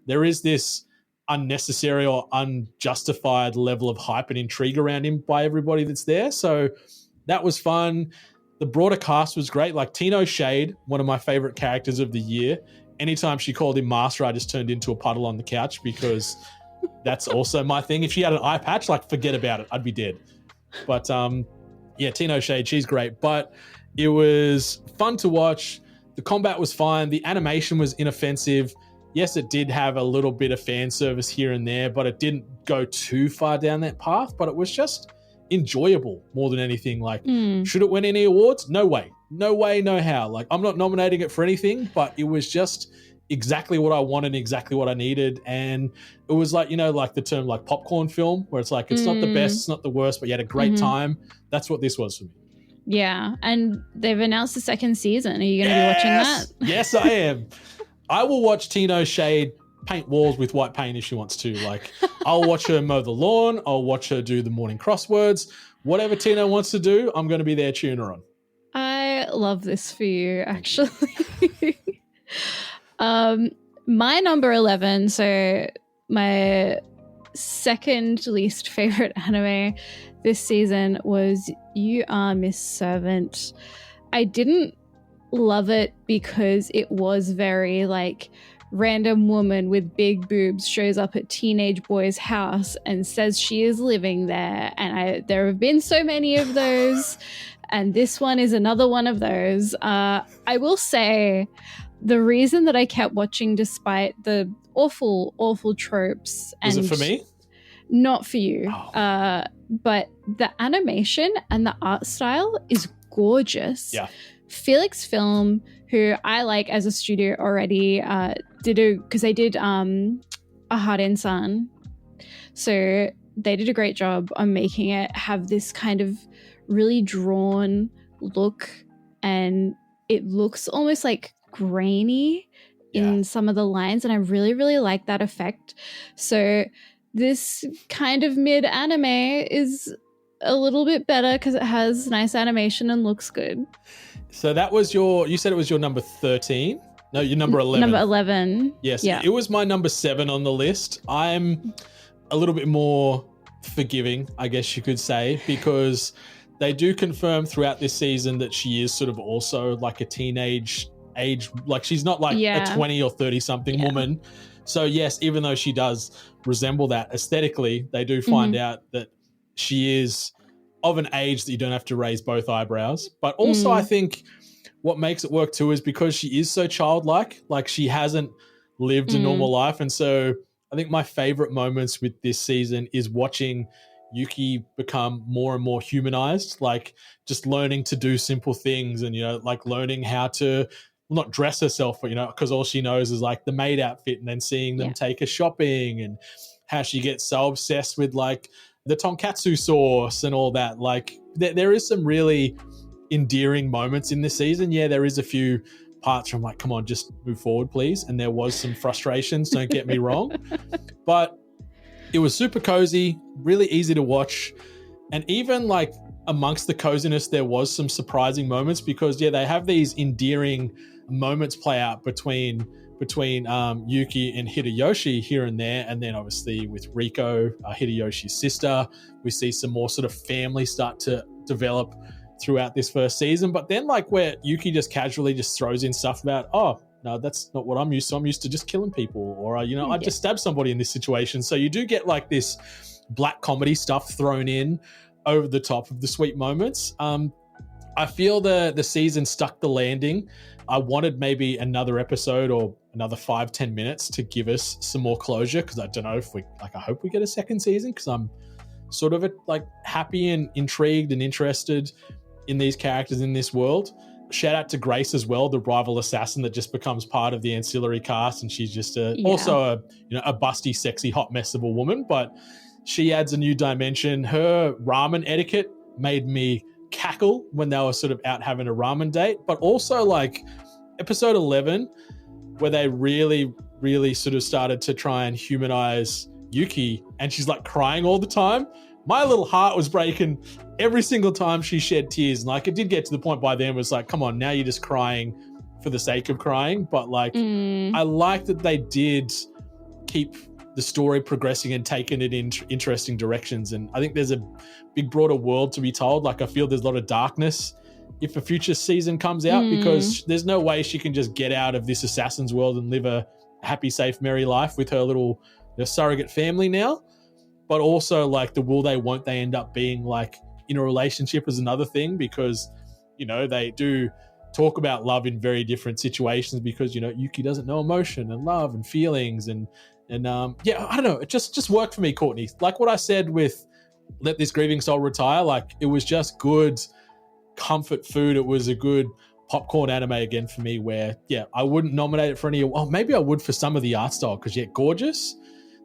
there is this unnecessary or unjustified level of hype and intrigue around him by everybody that's there. So that was fun. The broader cast was great. Like Tino Shade, one of my favorite characters of the year. Anytime she called him master, I just turned into a puddle on the couch, because that's also my thing. If she had an eye patch, like, forget about it. I'd be dead. But Tino Shade, she's great. But it was fun to watch. The combat was fine. The animation was inoffensive. Yes, it did have a little bit of fan service here and there, but it didn't go too far down that path. But it was just enjoyable more than anything. Like, should it win any awards? No way. No way, no how. Like, I'm not nominating it for anything, but it was just exactly what I wanted, exactly what I needed. And it was like, like the term like popcorn film, where it's like, it's not the best, it's not the worst, but you had a great time. That's what this was for me. Yeah. And they've announced the second season. Are you going to be watching that? Yes, I am. I will watch Tino Shade paint walls with white paint if she wants to. Like, I'll watch her mow the lawn. I'll watch her do the morning crosswords. Whatever Tino wants to do, I'm going to be there cheering her on. I love this for you, actually. My number 11, so my second least favorite anime this season was You Are Miss Servant. I didn't love it because it was very like random woman with big boobs shows up at teenage boy's house and says she is living there, and there have been so many of those, and this one is another one of those. I will say, the reason that I kept watching despite the awful tropes, and was it for me? Not for you. But the animation and the art style is gorgeous. Yeah. Felix Film, who I like as a studio already, because they did A Hard Insan. So they did a great job on making it have this kind of really drawn look, and it looks almost like grainy in some of the lines, and I really, really like that effect. So this kind of mid anime is a little bit better because it has nice animation and looks good. So that was you said it was your number 13? No, your number 11. Number 11. Yes, yeah. It was my number 7 on the list. I'm a little bit more forgiving, I guess you could say, because they do confirm throughout this season that she is sort of also like a teenage age, like she's not like a 20 or 30 something woman. So yes, even though she does resemble that aesthetically, they do find out that she is of an age that you don't have to raise both eyebrows. But also I think what makes it work too is because she is so childlike, like she hasn't lived a normal life. And so I think my favorite moments with this season is watching Yuki become more and more humanized, like just learning to do simple things and, like learning how to not dress herself, but, because all she knows is like the maid outfit, and then seeing them take her shopping and how she gets so obsessed with like the tonkatsu sauce and all that. Like there is some really endearing moments in this season. Yeah, there is a few parts where I'm like, come on, just move forward, please. And there was some frustrations, don't get me wrong. But it was super cozy, really easy to watch. And even like amongst the coziness, there was some surprising moments because, they have these endearing moments play out between Yuki and Hideyoshi here and there. And then obviously with Riko, Hideyoshi's sister, we see some more sort of family start to develop throughout this first season. But then like where Yuki just casually just throws in stuff about, oh, no, that's not what I'm used to. I'm used to just killing people, or, I just stabbed somebody in this situation. So you do get like this black comedy stuff thrown in over the top of the sweet moments. I feel the season stuck the landing. I wanted maybe another episode or another 5-10 minutes to give us some more closure, because I don't know if I hope we get a second season, because I'm sort of like happy and intrigued and interested in these characters in this world. Shout out to Grace as well, the rival assassin that just becomes part of the ancillary cast, and she's just also a busty, sexy, hot mess of a woman, but she adds a new dimension. Her ramen etiquette made me cackle when they were sort of out having a ramen date, but also like episode 11, where they really, really sort of started to try and humanize Yuki, and she's like crying all the time. My little heart was breaking every single time she shed tears. And like it did get to the point by then where it's like, come on, now you're just crying for the sake of crying. But like, I like that they did keep the story progressing and taking it in interesting directions. And I think there's a big broader world to be told. Like I feel there's a lot of darkness if a future season comes out, because there's no way she can just get out of this assassin's world and live a happy, safe, merry life with her little surrogate family now. But also like the will they, won't they end up being like in a relationship is another thing, because, they do talk about love in very different situations, because, Yuki doesn't know emotion and love and feelings and I don't know. It just worked for me, Courtney. Like what I said with Let This Grieving Soul Retire, like it was just good comfort food. It was a good popcorn anime again for me, where, I wouldn't nominate it for any, well, maybe I would for some of the art style, because gorgeous.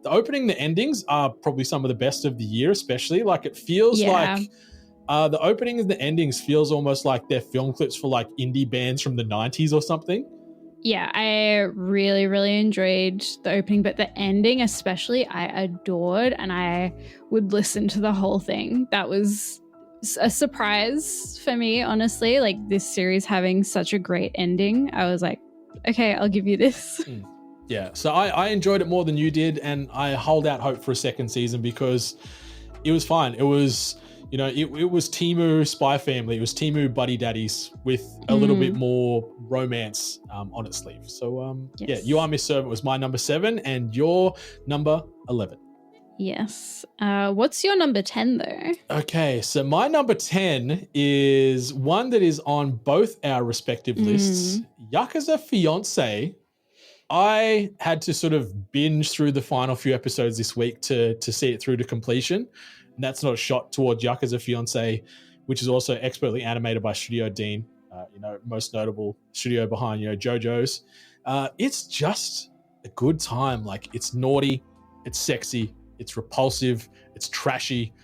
The opening, the endings are probably some of the best of the year, especially. Like it feels like the opening and the endings feels almost like they're film clips for like indie bands from the 90s or something. Yeah, I really, really enjoyed the opening, but the ending especially I adored, and I would listen to the whole thing. That was a surprise for me, honestly. Like this series having such a great ending, I was like, okay, I'll give you this. Yeah, so I enjoyed it more than you did, and I hold out hope for a second season because it was fine. It was, it was Temu Spy Family. It was Temu Buddy Daddies with a little bit more romance on its sleeve. So, You Are Miss Servant was my number 7 and your number 11. Yes. What's your number 10 though? Okay, so my number 10 is one that is on both our respective lists. Yakuza Fiancé. I had to sort of binge through the final few episodes this week to see it through to completion. And that's not a shot towards Yakuza Fiancé, which is also expertly animated by Studio Dean, most notable studio behind, JoJo's. It's just a good time. Like it's naughty, it's sexy, it's repulsive, it's trashy.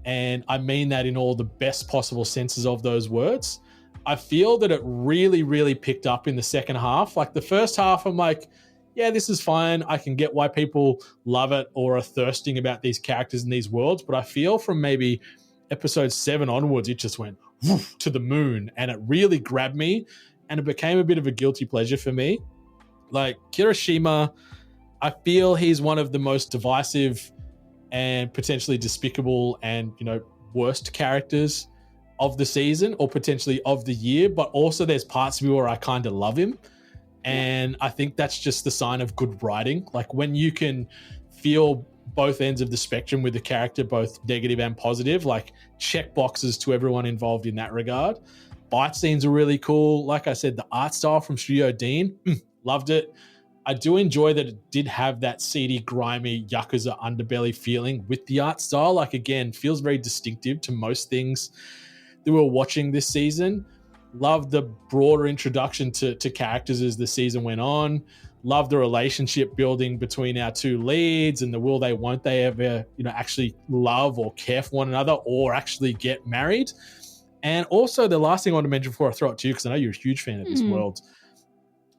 And I mean that in all the best possible senses of those words. I feel that it really, really picked up in the second half. Like the first half, I'm like, yeah, this is fine. I can get why people love it or are thirsting about these characters in these worlds. But I feel from maybe episode 7 onwards, it just went woof, to the moon, and it really grabbed me, and it became a bit of a guilty pleasure for me. Like Kirishima, I feel he's one of the most divisive and potentially despicable and, worst characters of the season or potentially of the year, but also there's parts of me where I kind of love him. And I think that's just the sign of good writing. Like when you can feel both ends of the spectrum with the character, both negative and positive, like check boxes to everyone involved in that regard. Fight scenes are really cool. Like I said, the art style from Studio Dean, loved it. I do enjoy that it did have that seedy, grimy Yakuza underbelly feeling with the art style. Like again, feels very distinctive to most things that we're watching this season. Love the broader introduction to characters as the season went on. Love the relationship building between our two leads and the will they, won't they ever, actually love or care for one another or actually get married. And also the last thing I want to mention before I throw it to you, because I know you're a huge fan of this world,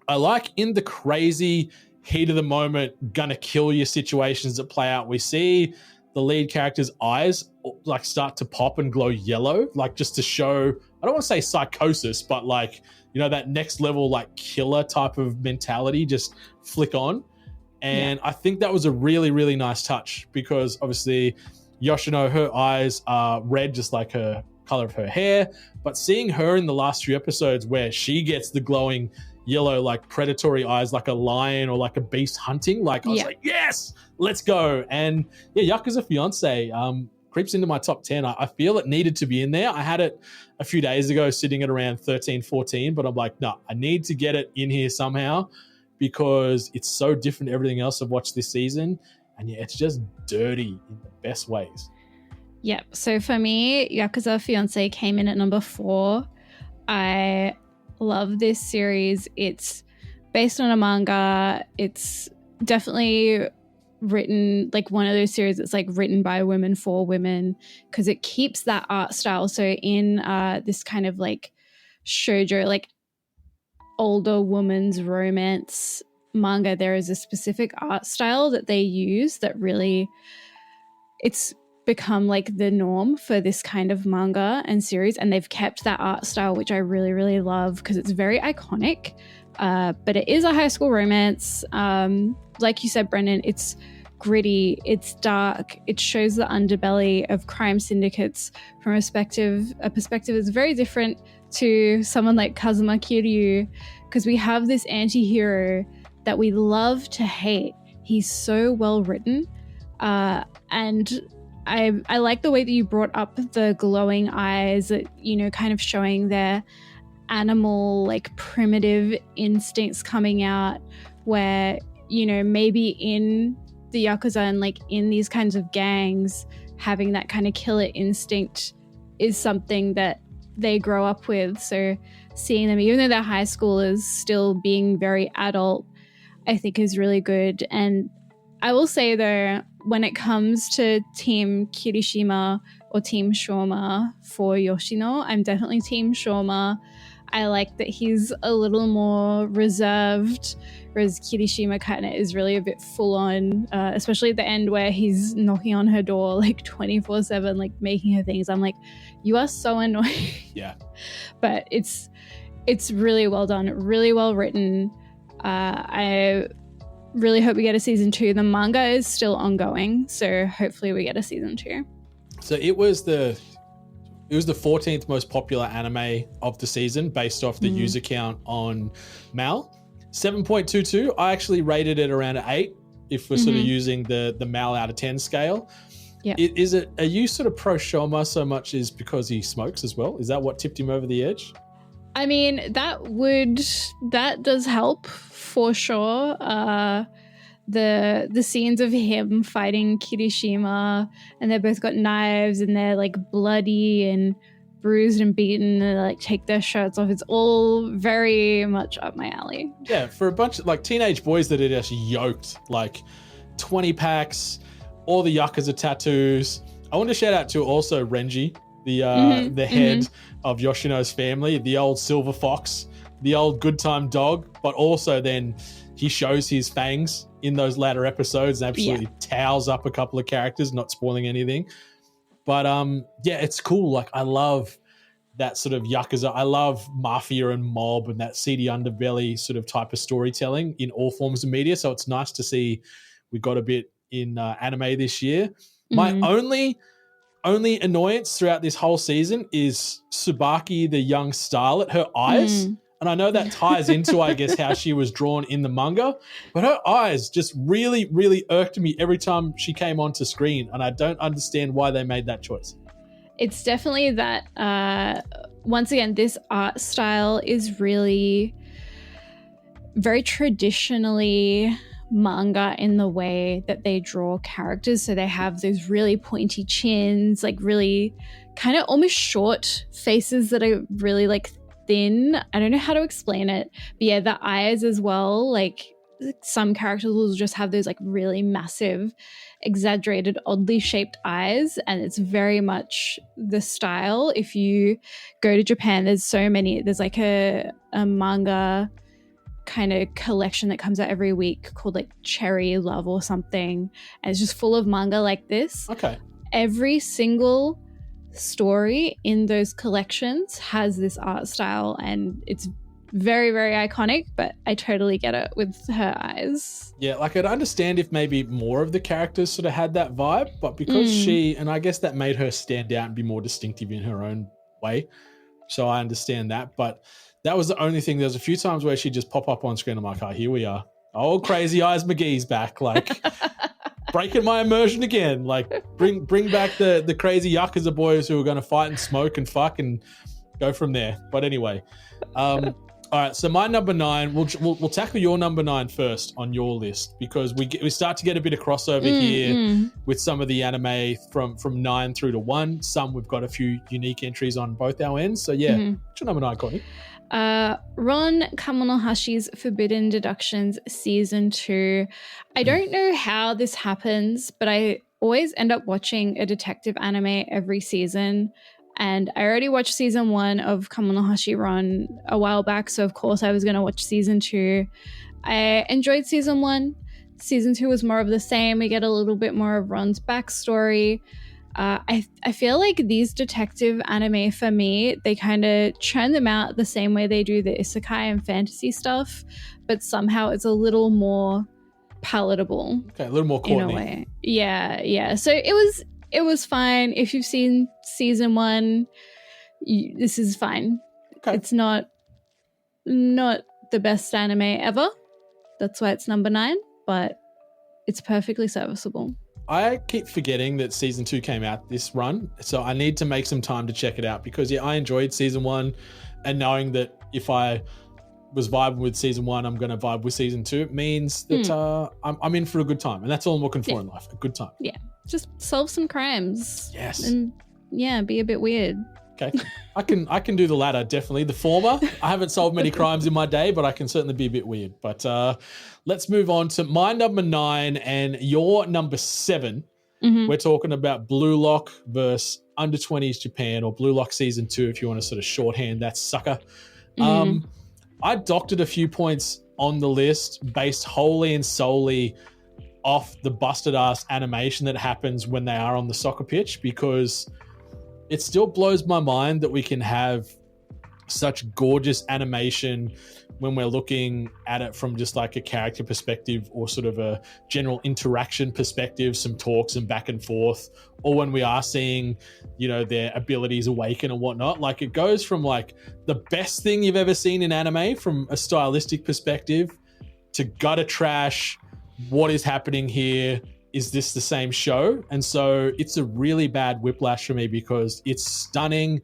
I like in the crazy heat of the moment, gonna kill you situations that play out, we see the lead character's eyes like start to pop and glow yellow, like just to show, I don't want to say psychosis, but like, that next level, like killer type of mentality just flick on. And I think that was a really, really nice touch because obviously Yoshino, her eyes are red, just like her color of her hair, but seeing her in the last few episodes where she gets the glowing yellow, like predatory eyes, like a lion or like a beast hunting, like I was like, yes, let's go. And Yakuza Fiance creeps into my top 10. I feel it needed to be in there. I had it a few days ago sitting at around 13, 14, but I'm like, no, I need to get it in here somehow because it's so different to everything else I've watched this season. And it's just dirty in the best ways. Yep. So for me, Yakuza Fiance came in at number 4. I love this series. It's based on a manga. It's definitely written like one of those series that's like written by women for women because it keeps that art style. So in this kind of like shoujo, like older woman's romance manga, there is a specific art style that they use that really, it's become like the norm for this kind of manga and series, and they've kept that art style, which I really, really love because it's very iconic. But it is a high school romance. Like you said, Brendan, it's gritty, it's dark, it shows the underbelly of crime syndicates from a perspective that's very different to someone like Kazuma Kiryu, because we have this anti-hero that we love to hate. He's so well written, and I like the way that you brought up the glowing eyes, kind of showing their animal, like primitive instincts coming out where, maybe in the Yakuza and like in these kinds of gangs, having that kind of killer instinct is something that they grow up with. So seeing them, even though they're high schoolers, still being very adult, I think is really good. And I will say though, when it comes to Team Kirishima or Team Shoma for Yoshino, I'm definitely Team Shoma. I like that he's a little more reserved, whereas Kirishima kind of is really a bit full on, especially at the end where he's knocking on her door like 24/7, like making her things. I'm like, you are so annoying. Yeah. But it's really well done, really well written. I really hope we get a season 2. The manga is still ongoing, so hopefully we get a season 2. So it was the 14th most popular anime of the season based off the user count on Mal. 7.22. I actually rated it around an 8 if we're sort of using the Mal out of 10 scale. Yeah. Are you sort of pro Shoma so much is because he smokes as well? Is that what tipped him over the edge? I mean, that does help for sure. The scenes of him fighting Kirishima, and they both got knives and they're like bloody and bruised and beaten, and they like take their shirts off. It's all very much up my alley. Yeah, for a bunch of like teenage boys that are just yoked, like 20 packs, all the Yakuza tattoos. I want to shout out to also Renji the head of Yoshino's family, the old silver fox, the old good time dog, but also then he shows his fangs in those latter episodes and absolutely towels up a couple of characters, not spoiling anything. But it's cool. Like, I love that sort of Yakuza. I love mafia and mob and that seedy underbelly sort of type of storytelling in all forms of media. So it's nice to see we got a bit in anime this year. My only annoyance throughout this whole season is Tsubaki, the young starlet, her eyes. And I know that ties into, I guess, how she was drawn in the manga, but her eyes just really, really irked me every time she came onto screen, and I don't understand why they made that choice. It's definitely that, once again, this art style is really very traditionally manga in the way that they draw characters. So they have those really pointy chins, like really kind of almost short faces that are really like thin. I don't know how to explain it, but yeah, the eyes as well. Like some characters will just have those like really massive, exaggerated, oddly shaped eyes, and it's very much the style. If you go to Japan, there's like a manga kind of collection that comes out every week called like Cherry Love or something, and it's just full of manga like this. Okay. Every single story in those collections has this art style, and it's very, very iconic, but I totally get it with her eyes. Yeah, like I'd understand if maybe more of the characters sort of had that vibe, but because and I guess that made her stand out and be more distinctive in her own way. So I understand that, but that was the only thing. There was a few times where she'd just pop up on screen. I'm like, oh, here we are. Oh, Crazy Eyes McGee's back. Like, breaking my immersion again. Like, bring back the crazy Yakuza boys who are going to fight and smoke and fuck and go from there. But anyway, all right. So my number 9, we'll tackle your number 9 first on your list, because we start to get a bit of crossover here with some of the anime from 9 through to 1. Some we've got a few unique entries on both our ends. So yeah, what's your number 9, Courtney? Ron Kamonohashi's Forbidden Deductions Season 2. I don't know how this happens, but I always end up watching a detective anime every season. And I already watched Season 1 of Kamonohashi Ron a while back, so of course I was going to watch Season 2. I enjoyed Season 1. Season 2 was more of the same. We get a little bit more of Ron's backstory. I feel like these detective anime, for me, they kind of churn them out the same way they do the isekai and fantasy stuff, but somehow it's a little more palatable. Okay, a little more Courtney. In a way. Yeah. So it was fine. If you've seen Season 1, this is fine. Okay. It's not the best anime ever. That's why it's number 9, but it's perfectly serviceable. I keep forgetting that Season 2 came out this run, so I need to make some time to check it out, because I enjoyed Season 1, and knowing that if I was vibing with Season 1, I'm going to vibe with Season 2, it means that I'm in for a good time, and that's all I'm looking for in life, a good time. Yeah, just solve some crimes. Yes. And be a bit weird. Okay, I can do the latter, definitely. The former, I haven't solved many crimes in my day, but I can certainly be a bit weird. But let's move on to my number 9 and your number 7. We're talking about Blue Lock versus Under 20s Japan, or Blue Lock Season 2, if you want to sort of shorthand that sucker. I doctored a few points on the list based wholly and solely off the busted ass animation that happens when they are on the soccer pitch, because it still blows my mind that we can have such gorgeous animation when we're looking at it from just like a character perspective, or sort of a general interaction perspective, some talks and back and forth, or when we are seeing, their abilities awaken and whatnot. Like, it goes from like the best thing you've ever seen in anime from a stylistic perspective to gutter trash. What is happening here? Is this the same show? And so it's a really bad whiplash for me, because it's stunning.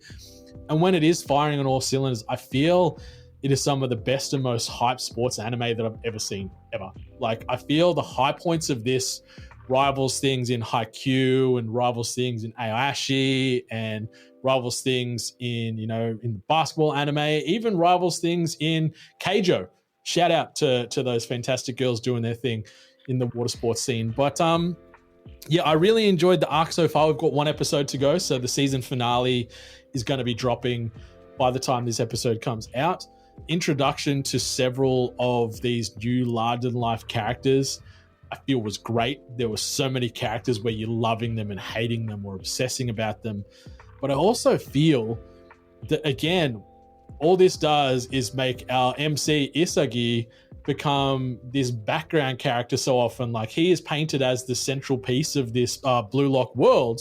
And when it is firing on all cylinders, I feel it is some of the best and most hyped sports anime that I've ever seen, ever. Like, I feel the high points of this rivals things in Haikyuu, and rivals things in Ayashi, and rivals things in, in the basketball anime, even rivals things in Keijo. Shout out to those fantastic girls doing their thing in the water sports scene. But Yeah, I really enjoyed the arc so far. We've got one episode to go, so the season finale is going to be dropping by the time this episode comes out. Introduction to several of these new larger-than-life characters, I feel, was great. There were so many characters where you're loving them and hating them or obsessing about them. But I also feel that, again, all this does is make our MC Isagi become this background character so often. Like, he is painted as the central piece of this Blue Lock world,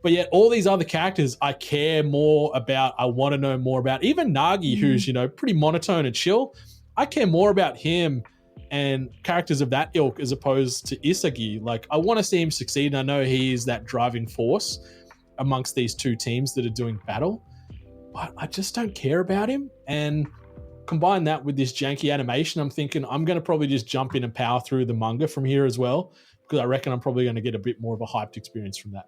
but yet all these other characters I care more about, I want to know more about. Even Nagi, who's, you know, pretty monotone and chill, I care more about him and characters of that ilk as opposed to Isagi. Like, I want to see him succeed, and I know he is that driving force amongst these two teams that are doing battle, but I just don't care about him. And combine that with this janky animation, I'm thinking I'm going to probably just jump in and power through the manga from here as well, because I reckon I'm probably going to get a bit more of a hyped experience from that.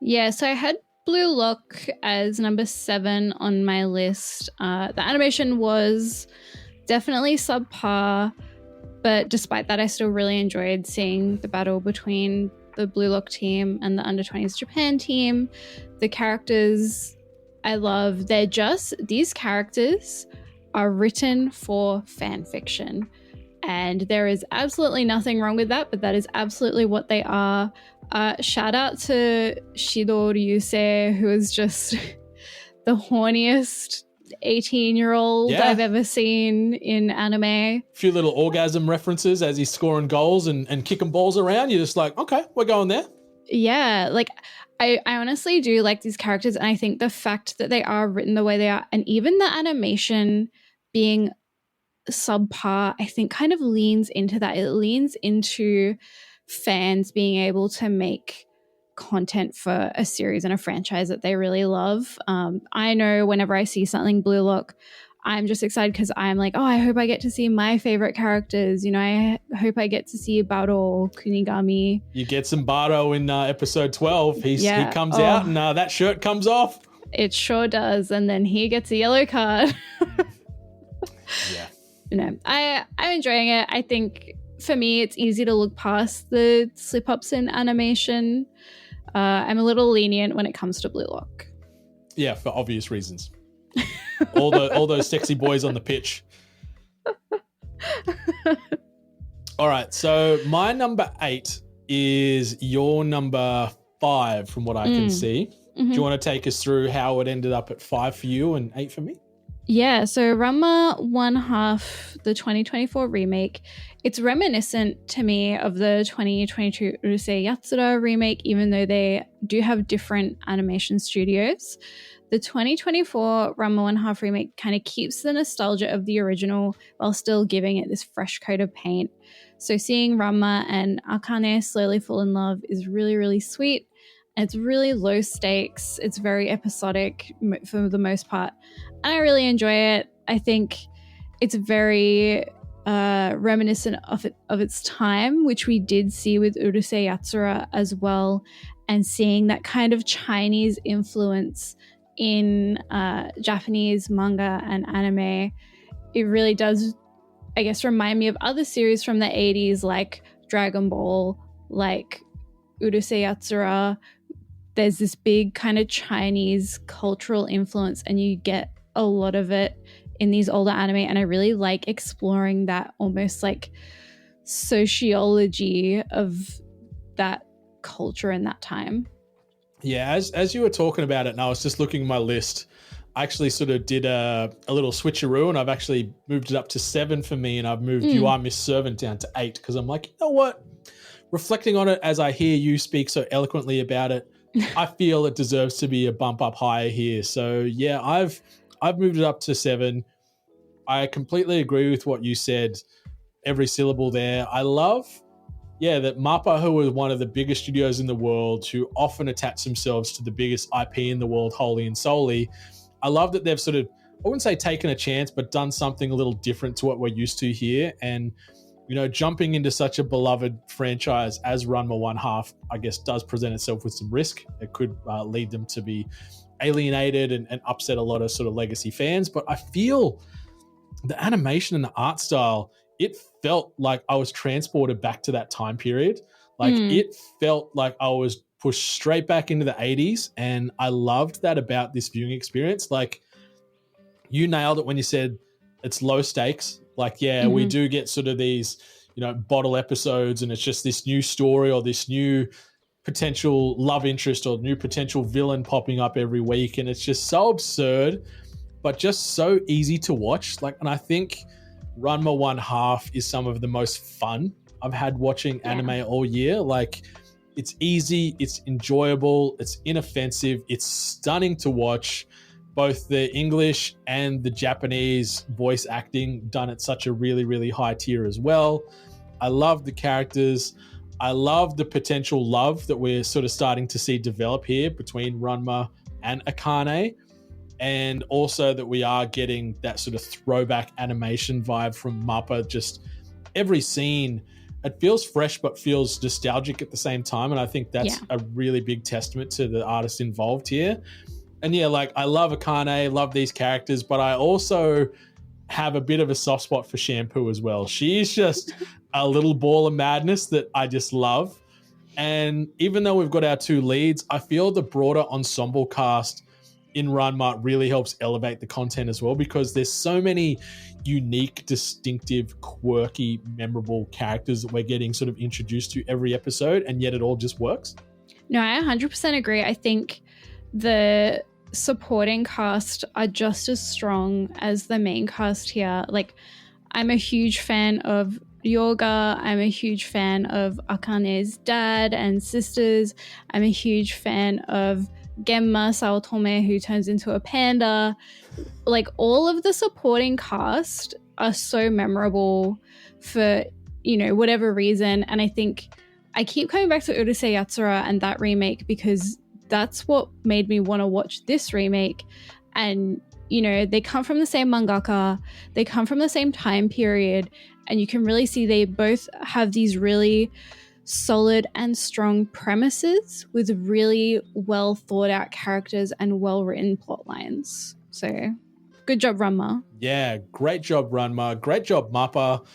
Yeah, so I had Blue Lock as number 7 on my list. The animation was definitely subpar, but despite that, I still really enjoyed seeing the battle between the Blue Lock team and the Under-20s Japan team. The characters I love. These characters are written for fan fiction, and there is absolutely nothing wrong with that, but that is absolutely what they are. Shout out to Shido Ryusei, who is just the horniest 18-year-old I've ever seen in anime. A few little orgasm references as he's scoring goals and kicking balls around. You're just like, okay, we're going there. Yeah, like I honestly do like these characters, and I think the fact that they are written the way they are, and even the animation being subpar, I think kind of leans into that. It leans into fans being able to make content for a series and a franchise that they really love. I know whenever I see something Blue Lock, I'm just excited because I'm like, oh, I hope I get to see my favorite characters. You know, I hope I get to see Baro, Kunigami. You get some Baro in episode 12. He comes out and that shirt comes off. It sure does. And then he gets a yellow card. Yeah. You know, I'm enjoying it. I think for me, it's easy to look past the slip-ups in animation. I'm a little lenient when it comes to Blue Lock. Yeah, for obvious reasons. all those sexy boys on the pitch. All right, so my number 8 is your number 5 from what I can see. Mm-hmm. Do you want to take us through how it ended up at 5 for you and 8 for me? Yeah, so Ranma 1/2, the 2024 remake, it's reminiscent to me of the 2022 Urusei Yatsura remake, even though they do have different animation studios. The 2024 Ranma 1/2 remake kind of keeps the nostalgia of the original while still giving it this fresh coat of paint. So seeing Ranma and Akane slowly fall in love is really, really sweet. And it's really low stakes. It's very episodic for the most part. And I really enjoy it. I think it's very reminiscent of its time, which we did see with Urusei Yatsura as well. And seeing that kind of Chinese influence in Japanese manga and anime, it really does, I guess, remind me of other series from the 80s like Dragon Ball, like Urusei Yatsura. There's this big kind of Chinese cultural influence, and you get a lot of it in these older anime, and I really like exploring that almost like sociology of that culture in that time. Yeah, as you were talking about it, and I was just looking at my list, I actually sort of did a little switcheroo, and I've actually moved it up to 7 for me, and I've moved You Are Miss Servant down to 8, because I'm like, you know what? Reflecting on it as I hear you speak so eloquently about it, I feel it deserves to be a bump up higher here. So yeah, I've moved it up to 7. I completely agree with what you said. Every syllable there. I love, that MAPPA, who are one of the biggest studios in the world, who often attach themselves to the biggest IP in the world wholly and solely. I love that they've sort of, I wouldn't say taken a chance, but done something a little different to what we're used to here. And jumping into such a beloved franchise as Ranma 1/2, I guess, does present itself with some risk. It could lead them to be alienated and upset a lot of sort of legacy fans. But I feel the animation and the art style, it felt like I was transported back to that time period. Like it felt like I was pushed straight back into the 80s, and I loved that about this viewing experience. Like you nailed it when you said it's low stakes. Like, yeah, we do get sort of these, bottle episodes, and it's just this new story or this new potential love interest or new potential villain popping up every week. And it's just so absurd, but just so easy to watch. Like, and I think Ranma 1/2 is some of the most fun I've had watching anime all year. Like, it's easy, it's enjoyable, it's inoffensive, it's stunning to watch. Both the English and the Japanese voice acting done at such a really, really high tier as well. I love the characters. I love the potential love that we're sort of starting to see develop here between Ranma and Akane. And also that we are getting that sort of throwback animation vibe from Mappa. Just every scene, it feels fresh but feels nostalgic at the same time. And I think that's a really big testament to the artists involved here. And yeah, like I love Akane, love these characters, but I also have a bit of a soft spot for Shampoo as well. She's just a little ball of madness that I just love. And even though we've got our two leads, I feel the broader ensemble cast in Ranma really helps elevate the content as well, because there's so many unique, distinctive, quirky, memorable characters that we're getting sort of introduced to every episode, and yet it all just works. No, I 100% agree. I think the supporting cast are just as strong as the main cast here. Like, I'm a huge fan of Yoga. I'm a huge fan of Akane's dad and sisters. I'm a huge fan of Genma Saotome, who turns into a panda. Like, all of the supporting cast are so memorable for, whatever reason. And I think I keep coming back to Urusei Yatsura and that remake because that's what made me want to watch this remake. And, they come from the same mangaka, they come from the same time period, and you can really see they both have these really solid and strong premises with really well thought out characters and well written plot lines. So good job, Ranma. Yeah, great job, Ranma. Great job, Mappa.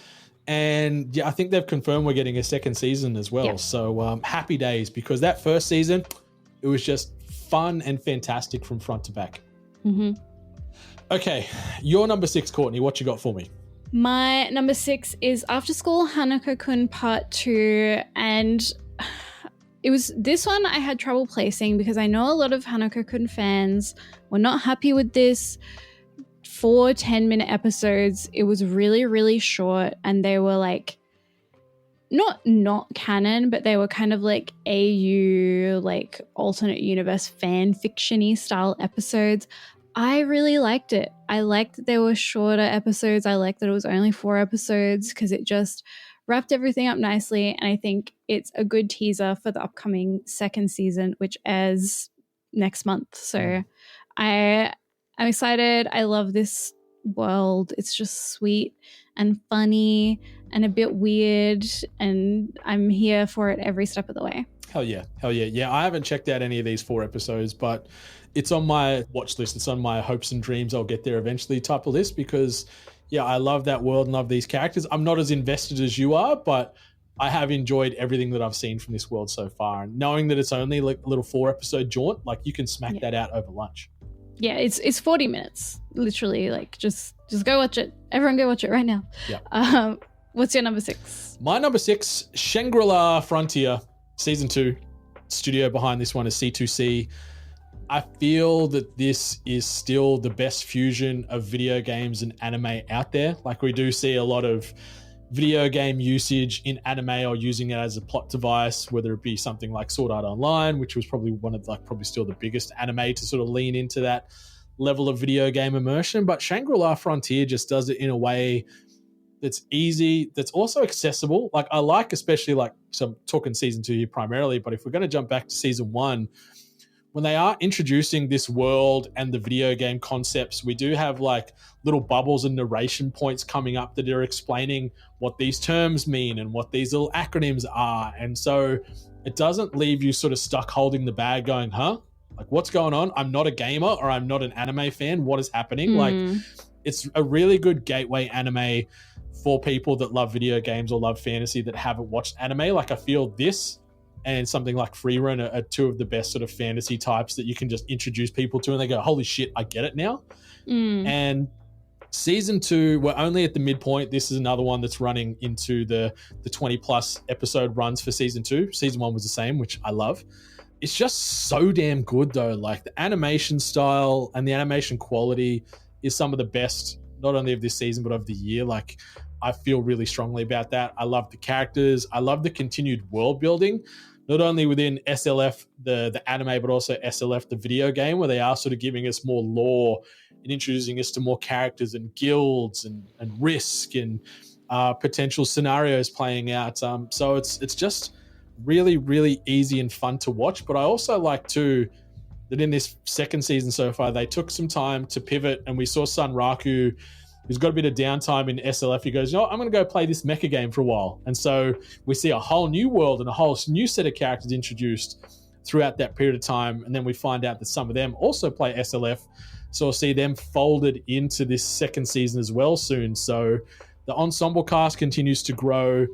And yeah, I think they've confirmed we're getting a second season as well. Yep. So happy days, because that first season, it was just fun and fantastic from front to back. Okay, your number 6, Courtney. What you got for me? My number 6 is After School Hanako-kun Part 2. And it was this one I had trouble placing because I know a lot of Hanako-kun fans were not happy with this. 4 10-minute episodes. It was really, really short, and they were like not canon, but they were kind of like AU, like alternate universe fan fiction-y style episodes. I really liked it. I liked that there were shorter episodes. I liked that it was only 4 episodes because it just wrapped everything up nicely. And I think it's a good teaser for the upcoming second season, which airs next month. So I'm excited. I love this world. It's just sweet and funny and a bit weird, and I'm here for it every step of the way. Hell yeah. Yeah, I haven't checked out any of these 4 episodes, but it's on my watch list. It's on my hopes and dreams I'll get there eventually type of list, because yeah, I love that world and love these characters. I'm not as invested as you are, but I have enjoyed everything that I've seen from this world so far. And knowing that it's only like a little 4-episode jaunt, like you can smack that out over lunch. Yeah, it's 40 minutes, literally. Like just go watch it. Everyone go watch it right now. Yeah. What's your number 6? My number 6, Shangri-La Frontier, Season 2. Studio behind this one is C2C. I feel that this is still the best fusion of video games and anime out there. Like, we do see a lot of video game usage in anime or using it as a plot device, whether it be something like Sword Art Online, which was probably one of probably still the biggest anime to sort of lean into that level of video game immersion. But Shangri-La Frontier just does it in a way that's easy, that's also accessible. Like, I like, especially like, so I'm talking season 2 here primarily, but if we're going to jump back to season 1, when they are introducing this world and the video game concepts, we do have like little bubbles and narration points coming up that are explaining what these terms mean and what these little acronyms are. And so it doesn't leave you sort of stuck holding the bag going, huh? Like, what's going on? I'm not a gamer, or I'm not an anime fan. What is happening? Like, it's a really good gateway anime for people that love video games or love fantasy that haven't watched anime. Like, I feel this and something like Freerun are two of the best sort of fantasy types that you can just introduce people to and they go, holy shit, I get it now. And season 2, we're only at the midpoint. This is another one that's running into the 20 plus episode runs for season 2. Season 1 was the same, which I love. It's just so damn good though. Like, the animation style and the animation quality is some of the best, not only of this season, but of the year. Like, I feel really strongly about that. I love the characters. I love the continued world building, not only within SLF, the anime, but also SLF, the video game, where they are sort of giving us more lore and introducing us to more characters and guilds and risk and potential scenarios playing out. So it's just really, really easy and fun to watch. But I also like too that in this second season so far, they took some time to pivot, and we saw Sunraku, who's got a bit of downtime in SLF. He goes, I'm going to go play this mecha game for a while. And so we see a whole new world and a whole new set of characters introduced throughout that period of time. And then we find out that some of them also play SLF. So we'll see them folded into this second season as well soon. So the ensemble cast continues to grow.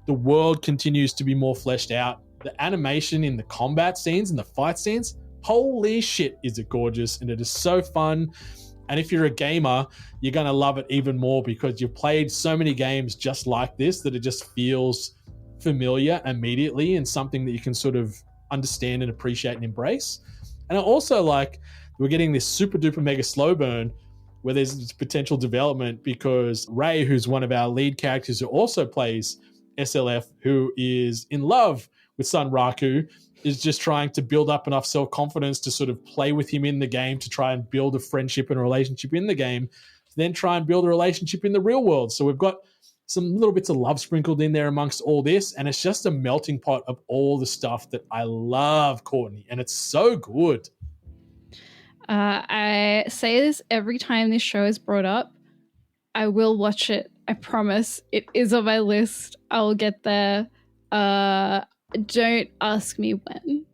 The world continues to be more fleshed out. The animation in the combat scenes and the fight scenes, holy shit, is it gorgeous. And it is so fun. And if you're a gamer, you're going to love it even more because you've played so many games just like this that it just feels familiar immediately and something that you can sort of understand and appreciate and embrace. And I also like we're getting this super duper mega slow burn where there's this potential development because Ray, who's one of our lead characters who also plays SLF, who is in love with Sunraku, is just trying to build up enough self-confidence to sort of play with him in the game, to try and build a friendship and a relationship in the game, to then try and build a relationship in the real world. So we've got some little bits of love sprinkled in there amongst all this, and it's just a melting pot of all the stuff that I love, Courtney, and it's so good. I say this every time this show is brought up. I will watch it. I promise. It is on my list. I will get there. Don't ask me when.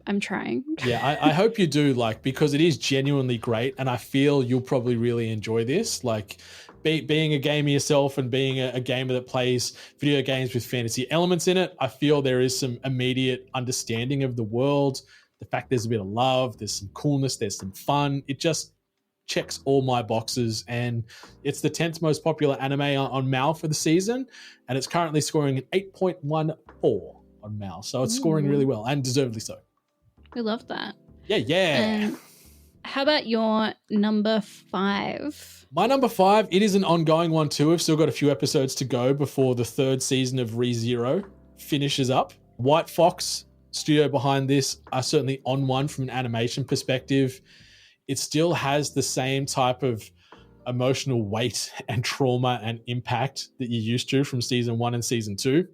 I'm trying. Yeah, I hope you do, like, because it is genuinely great, and I feel you'll probably really enjoy this. Like, being a gamer yourself and being a gamer that plays video games with fantasy elements in it, I feel there is some immediate understanding of the world. The fact there's a bit of love, there's some coolness, there's some fun. It just checks all my boxes, and it's the 10th most popular anime on Mal for the season, and it's currently scoring an 8.14 on Mal, so it's scoring really well, and deservedly so. We love that. Yeah. How about your number 5? My number 5, it is an ongoing one too. We've still got a few episodes to go before the third season of ReZero finishes up. White Fox, studio behind this, are certainly on one from an animation perspective. It still has the same type of emotional weight and trauma and impact that you're used to from season 1 and season 2.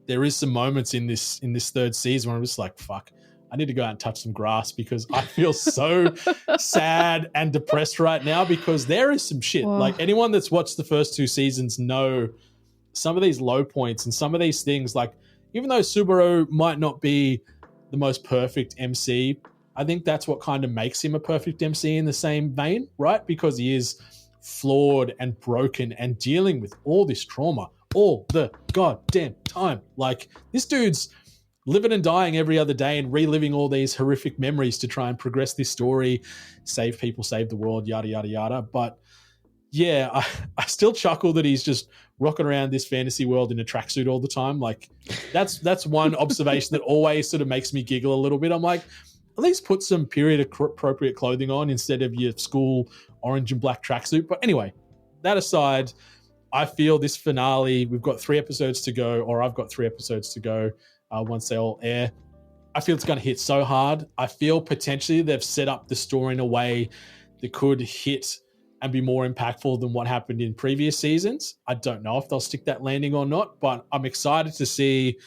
There is some moments in this third season where I'm just like, fuck, I need to go out and touch some grass because I feel so sad and depressed right now because there is some shit. Whoa. Like, anyone that's watched the first 2 seasons know some of these low points and some of these things, like, even though Subaru might not be the most perfect MC, I think that's what kind of makes him a perfect MC in the same vein, right? Because he is flawed and broken and dealing with all this trauma all the goddamn time. Like, this dude's living and dying every other day and reliving all these horrific memories to try and progress this story, save people, save the world, yada, yada, yada. But yeah, I still chuckle that he's just rocking around this fantasy world in a tracksuit all the time. Like, that's one observation that always sort of makes me giggle a little bit. I'm like, at least put some period appropriate clothing on instead of your school orange and black tracksuit. But anyway, that aside, I feel this finale, we've got 3 episodes to go, or I've got 3 episodes to go once they all air. I feel it's going to hit so hard. I feel potentially they've set up the story in a way that could hit and be more impactful than what happened in previous seasons. I don't know if they'll stick that landing or not, but I'm excited to see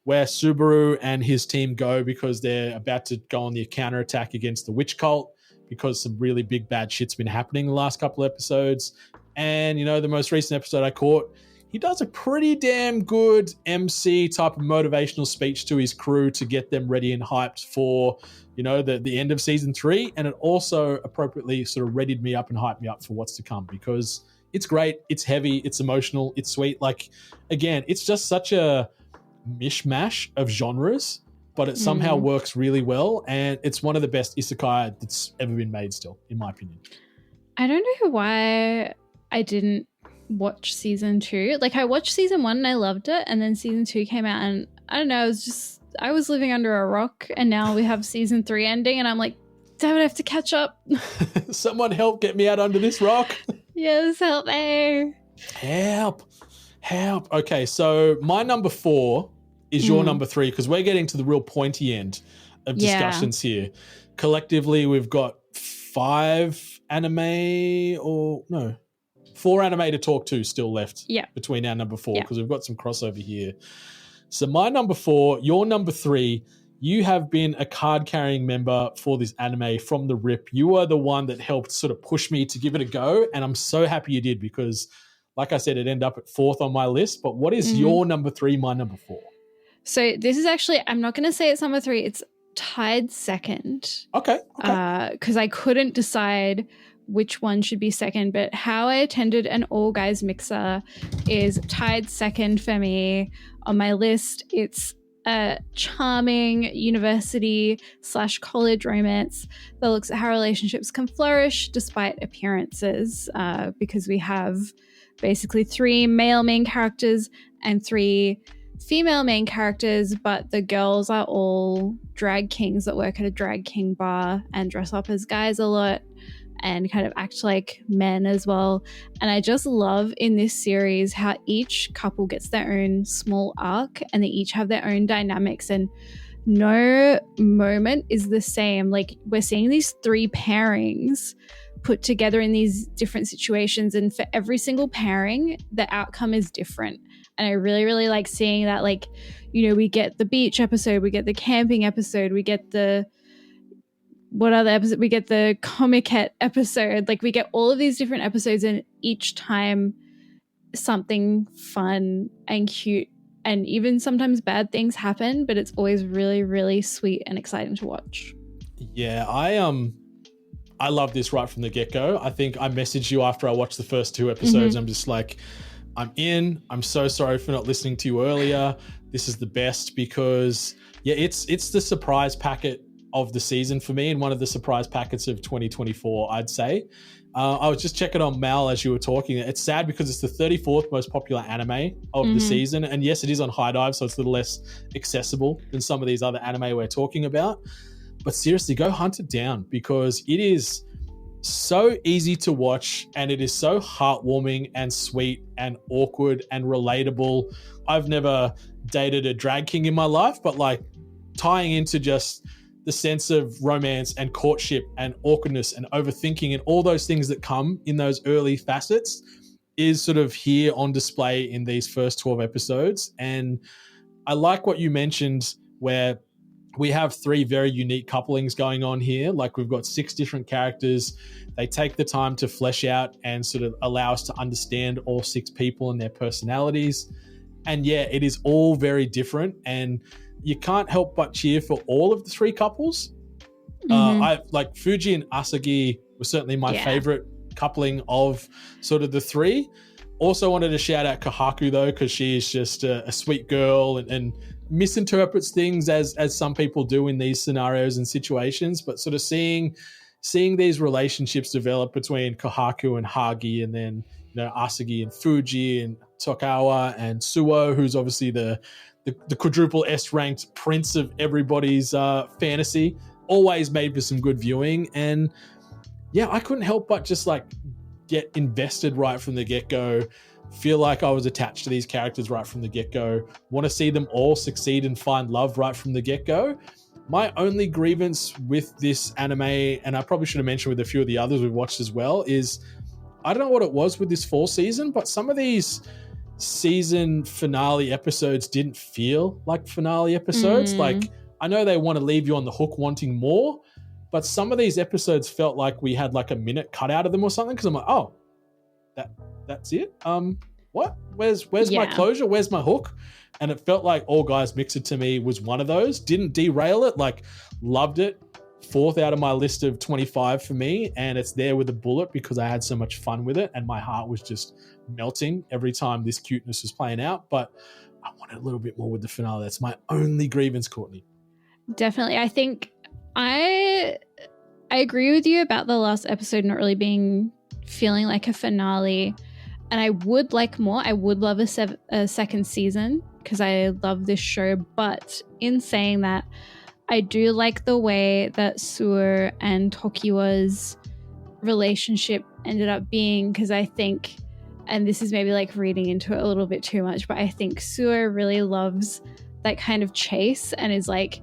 where Subaru and his team go because they're about to go on the counterattack against the witch cult because some really big bad shit's been happening the last couple episodes. And, you know, the most recent episode I caught, he does a pretty damn good MC type of motivational speech to his crew to get them ready and hyped for, you know, the end of season 3. And it also appropriately sort of readied me up and hyped me up for what's to come because it's great, it's heavy, it's emotional, it's sweet. Like, again, it's just such a mishmash of genres, but it somehow works really well, and it's one of the best isekai that's ever been made still, in my opinion. I don't know why I didn't watch season 2. Like, I watched season 1 and I loved it, and then season 2 came out and I don't know, I was living under a rock, and now we have season 3 ending and I'm like, damn it, I have to catch up. Someone help get me out under this rock. Yes, help me. Help. Okay, so my number 4 is your number 3, because we're getting to the real pointy end of discussions here. Collectively, we've got 4 anime to talk to still left between our number 4, because we've got some crossover here. So my number 4, your number 3, you have been a card-carrying member for this anime from the rip. You are the one that helped sort of push me to give it a go, and I'm so happy you did, because, like I said, it ended up at 4th on my list. But what is your number 3, my number 4? So this is actually, I'm not going to say it's number 3. It's tied second. Okay. Because I couldn't decide which one should be second, but How I Attended an All Guys Mixer is tied second for me on my list. It's a charming university/college romance that looks at how relationships can flourish despite appearances, because we have basically 3 male main characters and 3 female main characters, but the girls are all drag kings that work at a drag king bar and dress up as guys a lot and kind of act like men as well. And I just love in this series how each couple gets their own small arc and they each have their own dynamics, and no moment is the same. Like, we're seeing these 3 pairings put together in these different situations, and for every single pairing, the outcome is different. And I really, really like seeing that. Like, you know, we get the beach episode, we get the camping episode, we get the we get the Comiquette episode. Like, we get all of these different episodes, and each time something fun and cute and even sometimes bad things happen, but it's always really, really sweet and exciting to watch. Yeah, I love this right from the get-go. I think I messaged you after I watched the first 2 episodes. I'm just like, I'm in. I'm so sorry for not listening to you earlier. This is the best, because it's the surprise packet of the season for me, and one of the surprise packets of 2024, I'd say. I was just checking on Mal as you were talking. It's sad because it's the 34th most popular anime of the season. And yes, it is on High Dive, so it's a little less accessible than some of these other anime we're talking about. But seriously, go hunt it down, because it is so easy to watch, and it is so heartwarming and sweet and awkward and relatable. I've never dated a drag king in my life, but like, tying into just the sense of romance and courtship and awkwardness and overthinking and all those things that come in those early facets is sort of here on display in these first 12 episodes. And I like what you mentioned, where we have 3 very unique couplings going on here. Like, we've got 6 different characters. They take the time to flesh out and sort of allow us to understand all 6 people and their personalities. And yeah, it is all very different, and you can't help but cheer for all of the 3 couples. I like Fuji and Asagi were certainly my favorite coupling of sort of the 3. Also wanted to shout out Kahaku though, because she is just a sweet girl and misinterprets things as some people do in these scenarios and situations. But sort of seeing these relationships develop between Kahaku and Hagi, and then, you know, Asagi and Fuji and Tokawa and Suo, who's obviously the quadruple S ranked prince of everybody's fantasy, always made for some good viewing. And yeah, I couldn't help but just like get invested right from the get-go, feel like I was attached to these characters right from the get-go, want to see them all succeed and find love right from the get-go. My only grievance with this anime, and I probably should have mentioned with a few of the others we've watched as well, is I don't know what it was with this fall season, but some of these season finale episodes didn't feel like finale episodes. Like, I know they want to leave you on the hook wanting more, but some of these episodes felt like we had like a minute cut out of them or something, because I'm like, oh, that's it? What? Where's my closure? Where's my hook? And it felt like All Guys Mixer to me was one of those. Didn't derail it, like, loved it, fourth out of my list of 25 for me, and it's there with a bullet because I had so much fun with it and my heart was just melting every time this cuteness was playing out. But I wanted a little bit more with the finale. That's my only grievance, Courtney. Definitely. I think I agree with you about the last episode not really feeling like a finale. And I would like more. I would love a second season because I love this show. But in saying that, I do like the way that Suo and Tokiwa's relationship ended up being, because I think, and this is maybe like reading into it a little bit too much, but I think Suo really loves that kind of chase and is like,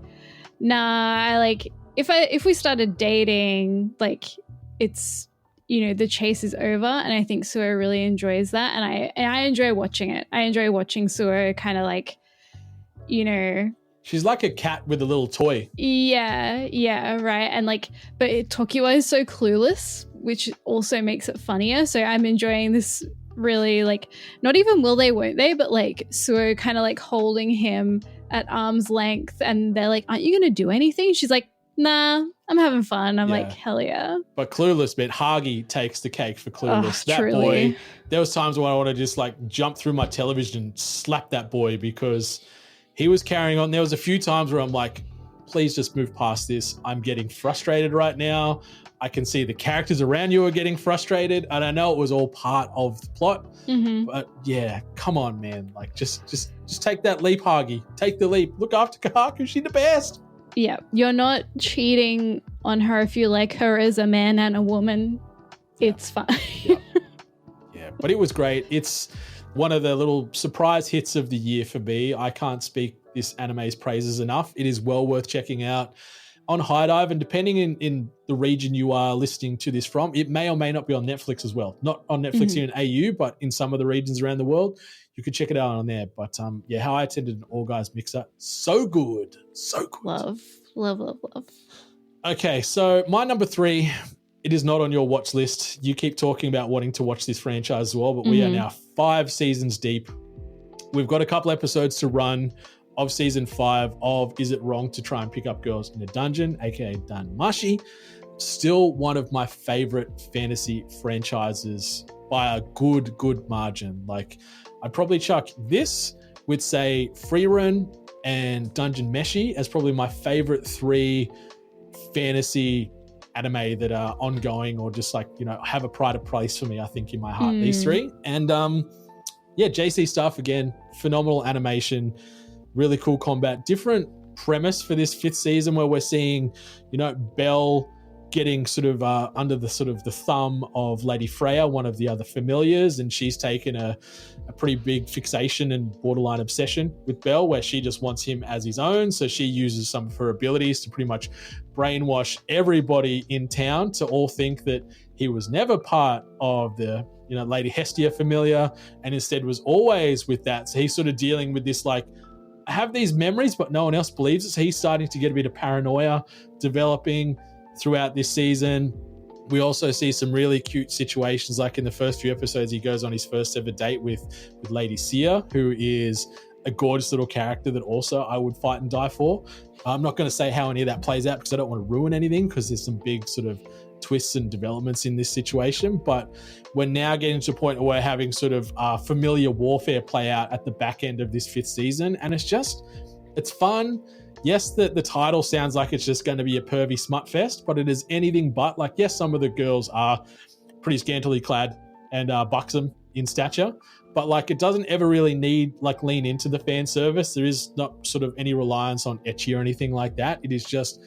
nah, if we started dating, like it's, you know, the chase is over. And I think Suo really enjoys that. And I enjoy watching it. I enjoy watching Suo kind of like, you know. She's like a cat with a little toy. Yeah, right. And like, but Tokiwa is so clueless, which also makes it funnier. So I'm enjoying this really, like, not even will they, won't they, but like Suo kind of like holding him at arm's length. And they're like, aren't you going to do anything? She's like, nah, I'm having fun. I'm like, hell yeah. But Clueless, man, Hagi takes the cake for Clueless. That truly. boy, there was times when I want to just like jump through my television and slap that boy because he was carrying on. There was a few times where I'm like, please just move past this. I'm getting frustrated right now. I can see the characters around you are getting frustrated. And I know it was all part of the plot. Mm-hmm. But yeah, come on, man. Like just take that leap, Hagi. Take the leap. Look after Kahaku. She's the best. Yeah, you're not cheating on her if you like her as a man and a woman. It's fine. Yeah, but it was great. It's one of the little surprise hits of the year for me. I can't speak this anime's praises enough. It is well worth checking out on High Dive, and depending in the region you are listening to this from, it may or may not be on Netflix as well. Not on Netflix here in AU, but in some of the regions around the world. You could check it out on there. But yeah, How I Attended an All Guys Mixer. So good. So good. Love. Okay, so my number 3, it is not on your watch list. You keep talking about wanting to watch this franchise as well, but we are now 5 seasons deep. We've got a couple episodes to run of season 5 of Is It Wrong to Try and Pick Up Girls in a Dungeon, aka Danmachi. Still one of my favorite fantasy franchises by a good margin. Like, I'd probably chuck this with, say, Freerun and Dungeon Meshi as probably my favorite 3 fantasy anime that are ongoing or just like, you know, have a pride of place for me, I think, in my heart, these 3. And yeah, JC stuff, again, phenomenal animation, really cool combat, different premise for this 5th season where we're seeing, you know, Belle getting sort of under the sort of the thumb of Lady Freya, one of the other familiars, and she's taken a pretty big fixation and borderline obsession with Belle, where she just wants him as his own. So she uses some of her abilities to pretty much brainwash everybody in town to all think that he was never part of the, you know, Lady Hestia familiar, and instead was always with that. So he's sort of dealing with this, like, I have these memories, but no one else believes it. So he's starting to get a bit of paranoia developing throughout this season. We also see some really cute situations, like in the first few episodes, he goes on his first ever date with Lady Sia, who is a gorgeous little character that also I would fight and die for. I'm not going to say how any of that plays out because I don't want to ruin anything, because there's some big sort of twists and developments in this situation. But we're now getting to a point where we're having sort of familiar warfare play out at the back end of this 5th season. And it's fun. Yes, the title sounds like it's just going to be a pervy smut fest, but it is anything but. Like, yes, some of the girls are pretty scantily clad and buxom in stature, but like it doesn't ever really lean into the fan service. There is not sort of any reliance on ecchi or anything like that. It is just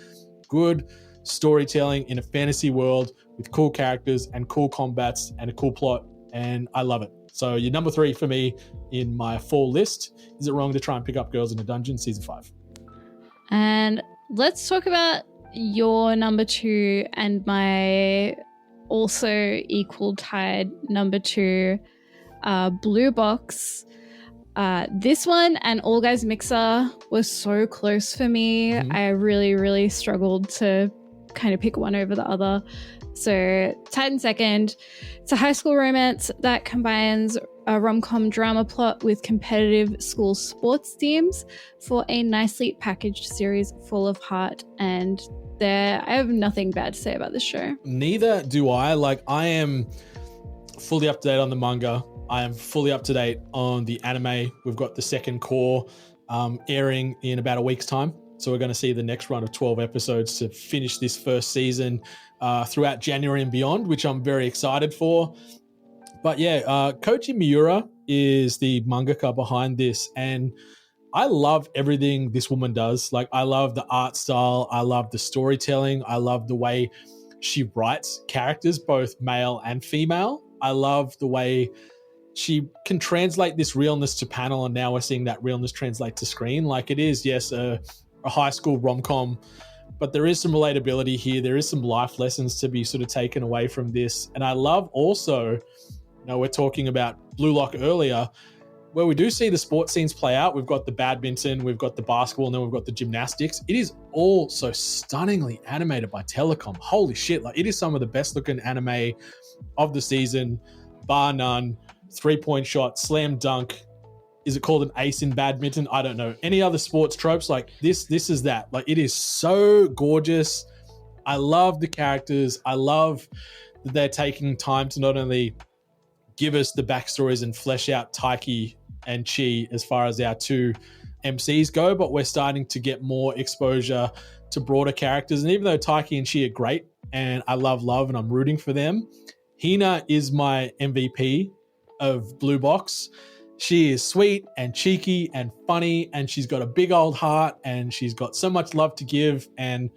good storytelling in a fantasy world with cool characters and cool combats and a cool plot, and I love it. So your number 3 for me in my fall list, Is It Wrong to Try and Pick Up Girls in a Dungeon, season 5. And let's talk about your number 2 and my also equal tied number 2, Blue Box. This one and All Guys Mixer was so close for me. I really, really struggled to kind of pick one over the other. So tied in second. It's a high school romance that combines a rom-com drama plot with competitive school sports themes for a nicely packaged series full of heart and I have nothing bad to say about this show. Neither do I. Like, I am fully up to date on the manga. I am fully up to date on the anime. We've got the second core airing in about a week's time. So we're going to see the next run of 12 episodes to finish this first season throughout January and beyond, which I'm very excited for. But yeah, Koji Miura is the mangaka behind this, and I love everything this woman does. Like, I love the art style. I love the storytelling. I love the way she writes characters, both male and female. I love the way she can translate this realness to panel, and now we're seeing that realness translate to screen. Like, it is, yes, a high school rom-com, but there is some relatability here. There is some life lessons to be sort of taken away from this. And I love also, we're talking about Blue Lock earlier, where we do see the sports scenes play out. We've got the badminton, we've got the basketball, and then we've got the gymnastics. It is all so stunningly animated by Telecom. Holy shit. Like, it is some of the best looking anime of the season, bar none. 3-point shot, slam dunk. Is it called an ace in badminton? I don't know. Any other sports tropes? Like, this is that. Like, it is so gorgeous. I love the characters. I love that they're taking time to not only give us the backstories and flesh out Taiki and Chi as far as our two MCs go, but we're starting to get more exposure to broader characters. And even though Taiki and Chi are great, and I love and I'm rooting for them, Hina is my MVP of Blue Box. She is sweet and cheeky and funny, and she's got a big old heart, and she's got so much love to give. And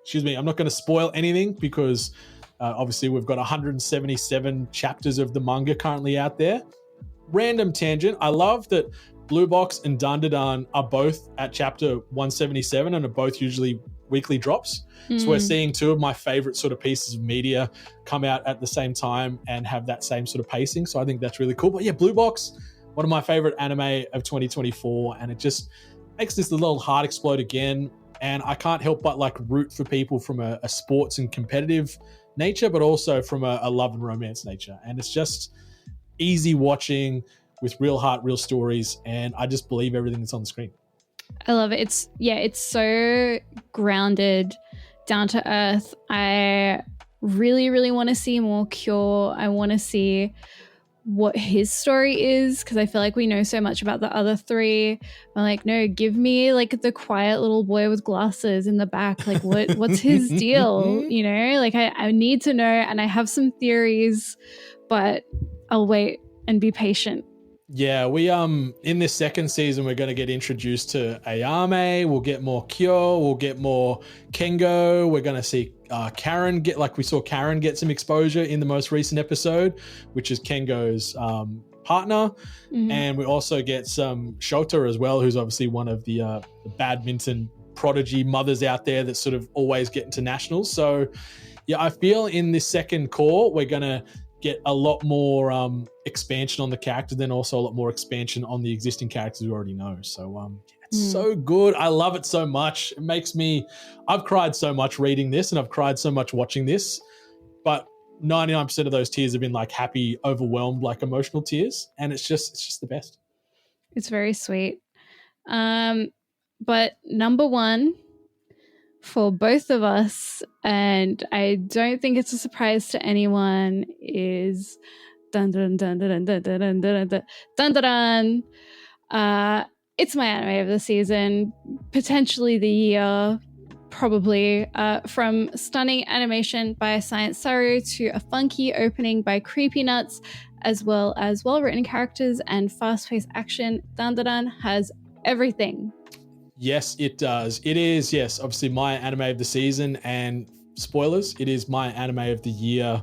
excuse me, I'm not going to spoil anything because obviously we've got 177 chapters of the manga currently out there. Random tangent. I love that Blue Box and Dandadan are both at chapter 177 and are both usually weekly drops. So we're seeing two of my favorite sort of pieces of media come out at the same time and have that same sort of pacing. So I think that's really cool. But yeah, Blue Box, one of my favorite anime of 2024, and it just makes this little heart explode again. And I can't help but like root for people from a sports and competitive nature, but also from a love and romance nature. And it's just easy watching with real heart, real stories. And I just believe everything that's on the screen. I love it. It's so grounded, down to earth. I really, really want to see more Cure. I want to see what his story is, because I feel like we know so much about the other three. I'm like, no, give me like the quiet little boy with glasses in the back. Like, what's his deal? Like I need to know, and I have some theories, but I'll wait and be patient. Yeah, we in this second season we're going to get introduced to Ayame. We'll get more Kyo. We'll get more Kengo. We're going to see Karen we saw Karen get some exposure in the most recent episode, which is Kengo's partner. And we also get some Shota as well, who's obviously one of the badminton prodigy mothers out there that sort of always get into nationals. So yeah, I feel in this second core we're going to get a lot more expansion on the character, then also a lot more expansion on the existing characters we already know. So it's so good. I love it so much. It makes me, I've cried so much reading this and I've cried so much watching this, but 99% of those tears have been like happy, overwhelmed, like emotional tears. And it's just the best. It's very sweet. But number one for both of us, and I don't think it's a surprise to anyone, is dun dun dun dun dun dun dun dun dun dun dun. It's my anime of the season, potentially the year, probably. From stunning animation by Science Saru to a funky opening by Creepy Nuts, as well as well-written characters and fast-paced action, Dandadan has everything. Yes, it does. It is, yes, obviously my anime of the season, and spoilers, it is my anime of the year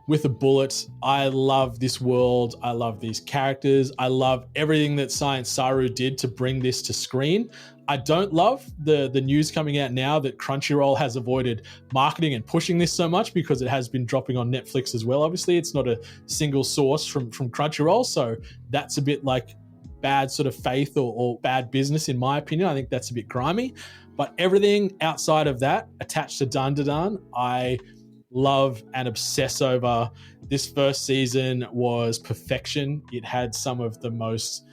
with a bullet. I love this world. I love these characters. I love everything that Science Saru did to bring this to screen. I don't love the news coming out now that Crunchyroll has avoided marketing and pushing this so much, because it has been dropping on Netflix as well. Obviously, it's not a single source from Crunchyroll, so that's a bit like bad sort of faith or bad business in my opinion. I think that's a bit grimy, but everything outside of that attached to Dandadan, I love and obsess over. This first season was perfection. It had some of the most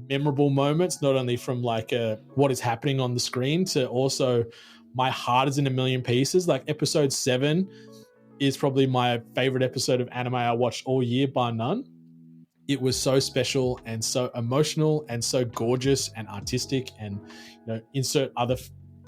memorable moments, not only from like what is happening on the screen, to also my heart is in a million pieces. Like episode 7 is probably my favorite episode of anime I watched all year, bar none. It was so special and so emotional and so gorgeous and artistic, and insert other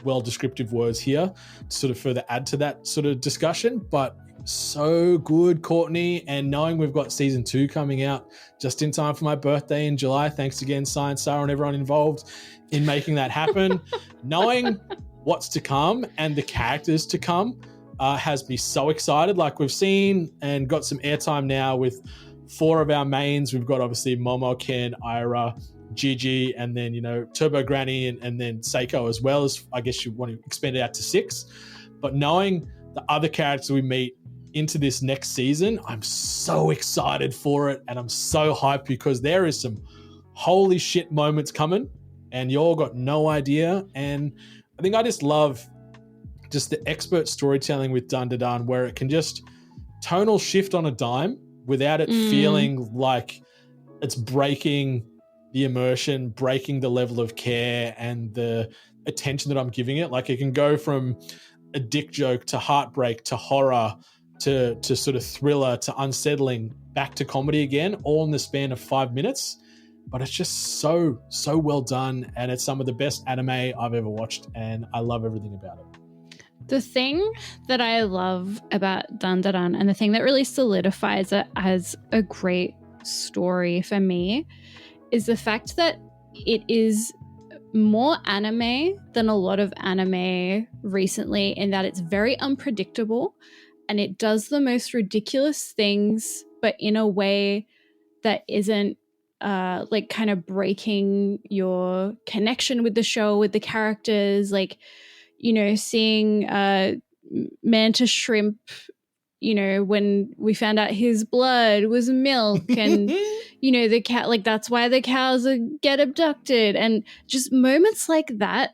well descriptive words here to sort of further add to that sort of discussion. But so good, Courtney, and knowing we've got season 2 coming out just in time for my birthday in July. Thanks again, Science Sarah, and everyone involved in making that happen. Knowing what's to come and the characters to come has me so excited. Like, we've seen and got some airtime now with 4 of our mains. We've got obviously Momo, Ken, Ira, Gigi, and then Turbo Granny, and then Seiko as well, as I guess you want to expand it out to 6. But knowing the other characters we meet into this next season, I'm so excited for it, and I'm so hyped because there is some holy shit moments coming, and you all got no idea. And I think I just love just the expert storytelling with Dun Da Dun, where it can just tonal shift on a dime without it feeling like it's breaking the immersion, breaking the level of care and the attention that I'm giving it. Like, it can go from a dick joke to heartbreak to horror to sort of thriller to unsettling back to comedy again, all in the span of 5 minutes. But it's just so well done, and it's some of the best anime I've ever watched, and I love everything about it. The thing that I love about Dun Da Dun, and the thing that really solidifies it as a great story for me, is the fact that it is more anime than a lot of anime recently, in that it's very unpredictable and it does the most ridiculous things, but in a way that isn't like kind of breaking your connection with the show, with the characters. Like, seeing Mantis Shrimp, when we found out his blood was milk, and the cat, like, that's why the cows get abducted, and just moments like that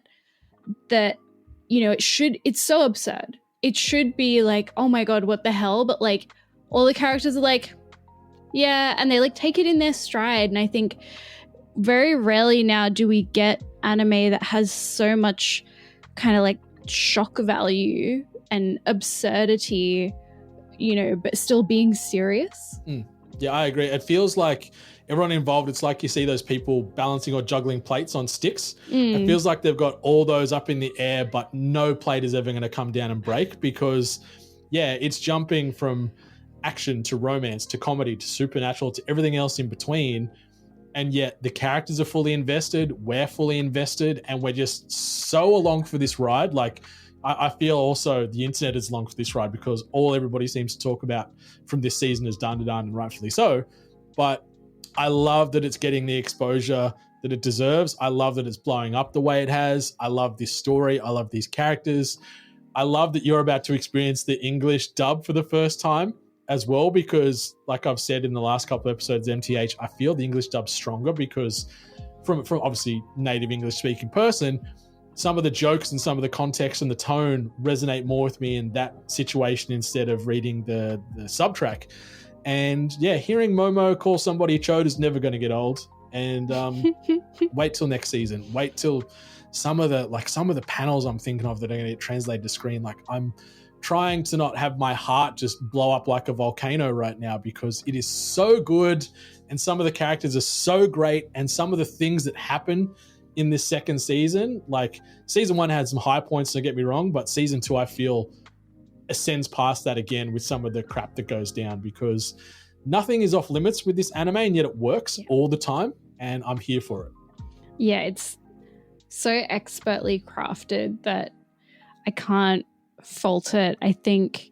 it's so absurd. It should be like, oh my god, what the hell? But like, all the characters are like, yeah, and they like take it in their stride. And I think very rarely now do we get anime that has so much kind of like shock value and absurdity, but still being serious. Yeah, I agree. It feels like everyone involved, it's like you see those people balancing or juggling plates on sticks. It feels like they've got all those up in the air, but no plate is ever going to come down and break, because, yeah, it's jumping from action to romance to comedy to supernatural to everything else in between. And yet the characters are fully invested, we're fully invested, and we're just so along for this ride. Like, I feel also the internet is along for this ride, because all everybody seems to talk about from this season is Dun Da Dun, and rightfully so. But I love that it's getting the exposure that it deserves. I love that it's blowing up the way it has. I love this story. I love these characters. I love that you're about to experience the English dub for the first time as well, because like I've said in the last couple of episodes, MTH, I feel the English dub's stronger, because from obviously native English speaking person, some of the jokes and some of the context and the tone resonate more with me in that situation instead of reading the subtrack. And yeah, hearing Momo call somebody a chode is never going to get old. And wait till next season. Wait till some of the panels I'm thinking of that are going to get translated to screen. Like, I'm trying to not have my heart just blow up like a volcano right now, because it is so good, and some of the characters are so great, and some of the things that happen in this second season, like season 1 had some high points, don't get me wrong, but season 2 I feel ascends past that again with some of the crap that goes down, because nothing is off limits with this anime, and yet it works all the time, and I'm here for it. Yeah, it's so expertly crafted that I can't fault it. I think,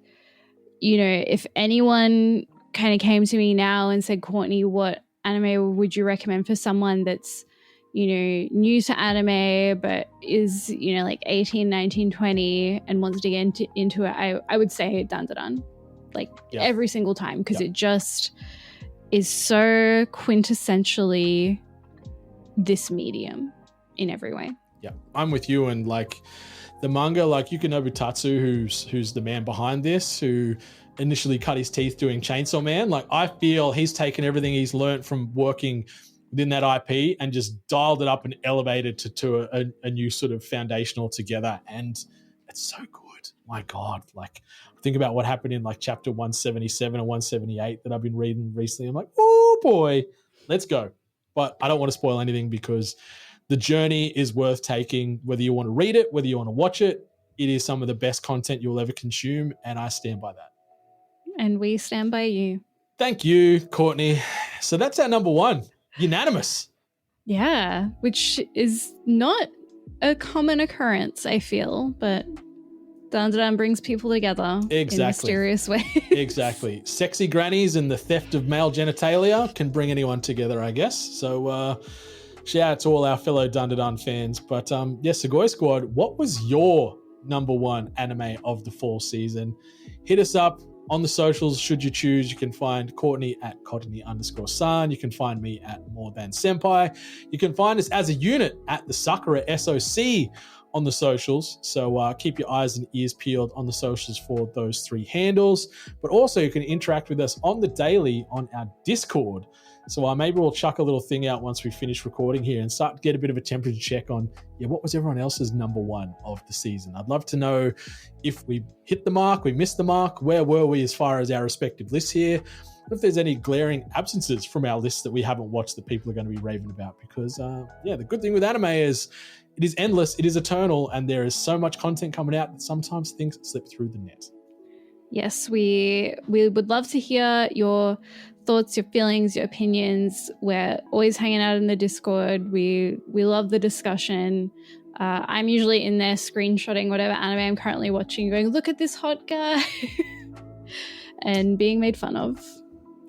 if anyone kind of came to me now and said, Courtney, what anime would you recommend for someone that's, new to anime, but is, like 18, 19, 20 and wants to get into it, I would say Dun Da Dun, every single time, because it just is so quintessentially this medium in every way. Yeah, I'm with you. And like the manga, like Yuki Tatsu, who's the man behind this, who initially cut his teeth doing Chainsaw Man, like I feel he's taken everything he's learned from working within that IP and just dialed it up and elevated to a new sort of foundation altogether. And It's so good. My God. Like, think about what happened in like chapter 177 or 178 that I've been reading recently. I'm like, oh boy, let's go. But I don't want to spoil anything because the journey is worth taking, whether you want to read it, whether you want to watch it. It is some of the best content you'll ever consume, and I stand by that. And we stand by you. Thank you, Courtney. So that's our number one. Unanimous. Yeah, which is not a common occurrence, I feel, but Dun brings people together in mysterious ways. Exactly. Sexy grannies and the theft of male genitalia can bring anyone together, I guess. So shout out to all our fellow Dun fans. But Segoy Squad, what was your number one anime of the fall season? Hit us up on the socials should you choose. You can find Courtney at Courtney_San. You can find me at More Than Senpai. You can find us as a unit at the Sakura SOC on the socials. So keep your eyes and ears peeled on the socials for those three handles. But also you can interact with us on the daily on our Discord. So maybe we'll chuck a little thing out once we finish recording here and start to get a bit of a temperature check on, what was everyone else's number one of the season? I'd love to know if we hit the mark, we missed the mark, where were we as far as our respective lists here? If there's any glaring absences from our list that we haven't watched that people are going to be raving about. Because, the good thing with anime is it is endless, it is eternal, and there is so much content coming out that sometimes things slip through the net. Yes, we would love to hear your thoughts, your feelings, your opinions. We're always hanging out in the Discord. We love the discussion. I'm usually in there screenshotting whatever anime I'm currently watching, going, look at this hot guy, and being made fun of.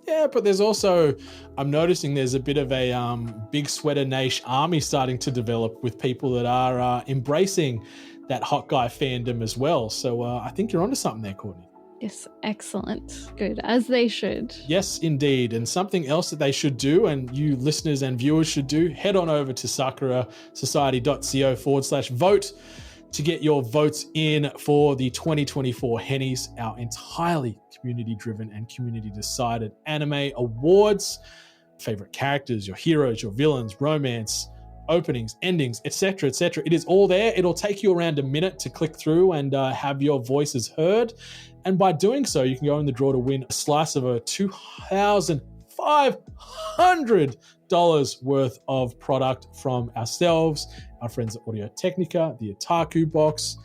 Yeah, but there's also, I'm noticing there's a bit of a big sweater niche army starting to develop with people that are embracing that hot guy fandom as well. So I think you're onto something there, Courtney. Yes, excellent. Good, as they should. Yes, indeed. And something else that they should do, and you listeners and viewers should do, head on over to sakurasociety.co/vote to get your votes in for the 2024 Hennies, our entirely community-driven and community-decided anime awards. Favorite characters, your heroes, your villains, romance, openings, endings, etc., etc. It is all there. It'll take you around a minute to click through and have your voices heard. And by doing so, you can go in the draw to win a slice of a $2,500 worth of product from ourselves, our friends at Audio Technica, the Otaku Box,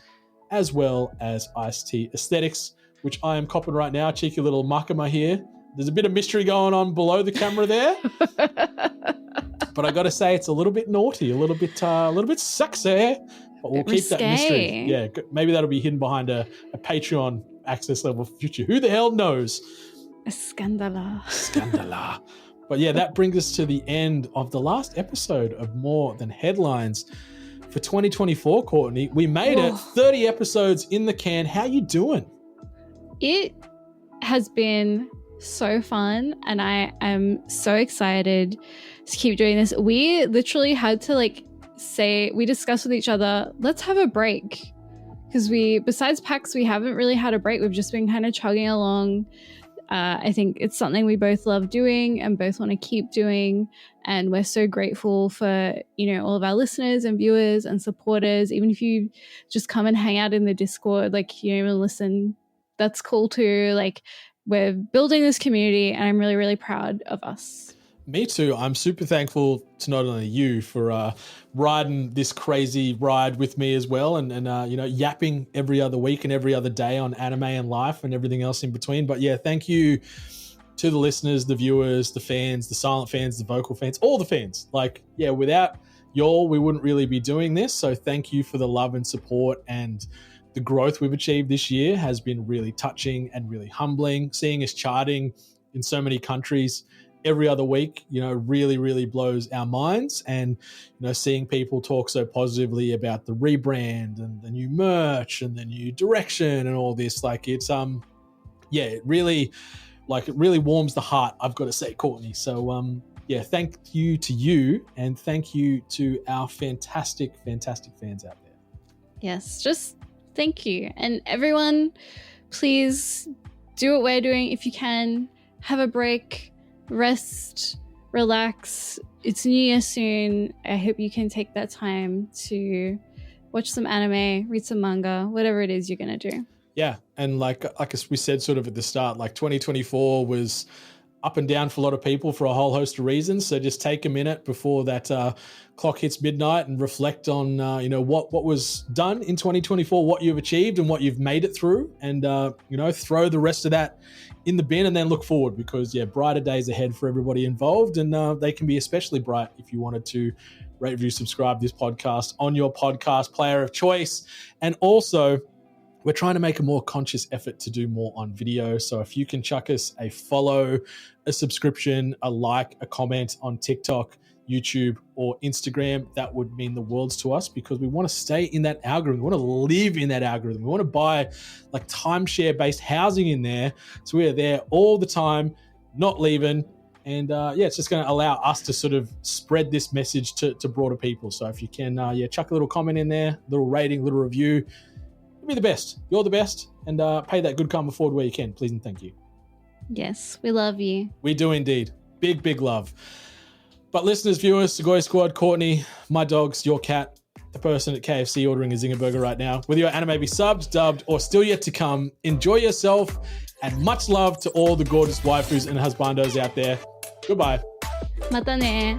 as well as Iced Tea Aesthetics, which I am copping right now. Cheeky little makama here. There's a bit of mystery going on below the camera there. But I got to say, it's a little bit naughty, a little bit sexy. But we'll keep that mystery. Yeah, maybe that'll be hidden behind a Patreon access level for future. Who the hell knows? Scandala. But yeah, that brings us to the end of the last episode of More Than Headlines for 2024, Courtney. We made it 30 episodes in the can. How you doing? It has been so fun, and I am so excited to keep doing this. We literally had to we discussed with each other, let's have a break, because besides PAX, we haven't really had a break. We've just been kind of chugging along. I think it's something we both love doing and both want to keep doing, and we're so grateful for all of our listeners and viewers and supporters. Even if you just come and hang out in the Discord, you don't even listen, that's cool too. We're building this community, and I'm really, really proud of us. Me too. I'm super thankful to not only you for riding this crazy ride with me as well, and yapping every other week and every other day on anime and life and everything else in between. But yeah, thank you to the listeners, the viewers, the fans, the silent fans, the vocal fans, all the fans. Without y'all, we wouldn't really be doing this. So thank you for the love and support, and the growth we've achieved this year has been really touching and really humbling. Seeing us charting in so many countries every other week, really, really blows our minds. And, seeing people talk so positively about the rebrand and the new merch and the new direction and all this, it really warms the heart, I've got to say, Courtney. So, thank you to you, and thank you to our fantastic, fantastic fans out there. Yes, just thank you. And everyone, please do what we're doing. If you can, have a break, rest, relax. It's New Year soon. I hope you can take that time to watch some anime, read some manga, whatever it is you're going to do. Yeah. And like we said sort of at the start, like 2024 was up and down for a lot of people for a whole host of reasons. So just take a minute before that clock hits midnight and reflect on, what was done in 2024, what you've achieved and what you've made it through, and, throw the rest of that in the bin and then look forward, because brighter days ahead for everybody involved. And they can be especially bright if you wanted to rate, review, subscribe this podcast on your podcast player of choice. And also, we're trying to make a more conscious effort to do more on video. So if you can chuck us a follow, a subscription, a like, a comment on TikTok, YouTube, or Instagram, that would mean the worlds to us, because we want to stay in that algorithm. We want to live in that algorithm. We want to buy like timeshare-based housing in there. So we are there all the time, not leaving. And it's just going to allow us to sort of spread this message to broader people. So if you can, chuck a little comment in there, little rating, little review. Be the best. You're the best. And pay that good karma forward where you can. Please and thank you. Yes, we love you. We do indeed. Big, big love. But listeners, viewers, Segoy Squad, Courtney, my dogs, your cat, the person at KFC ordering a Zinger Burger right now, whether your anime be subbed, dubbed, or still yet to come, enjoy yourself, and much love to all the gorgeous waifus and husbandos out there. Goodbye. Mata ne.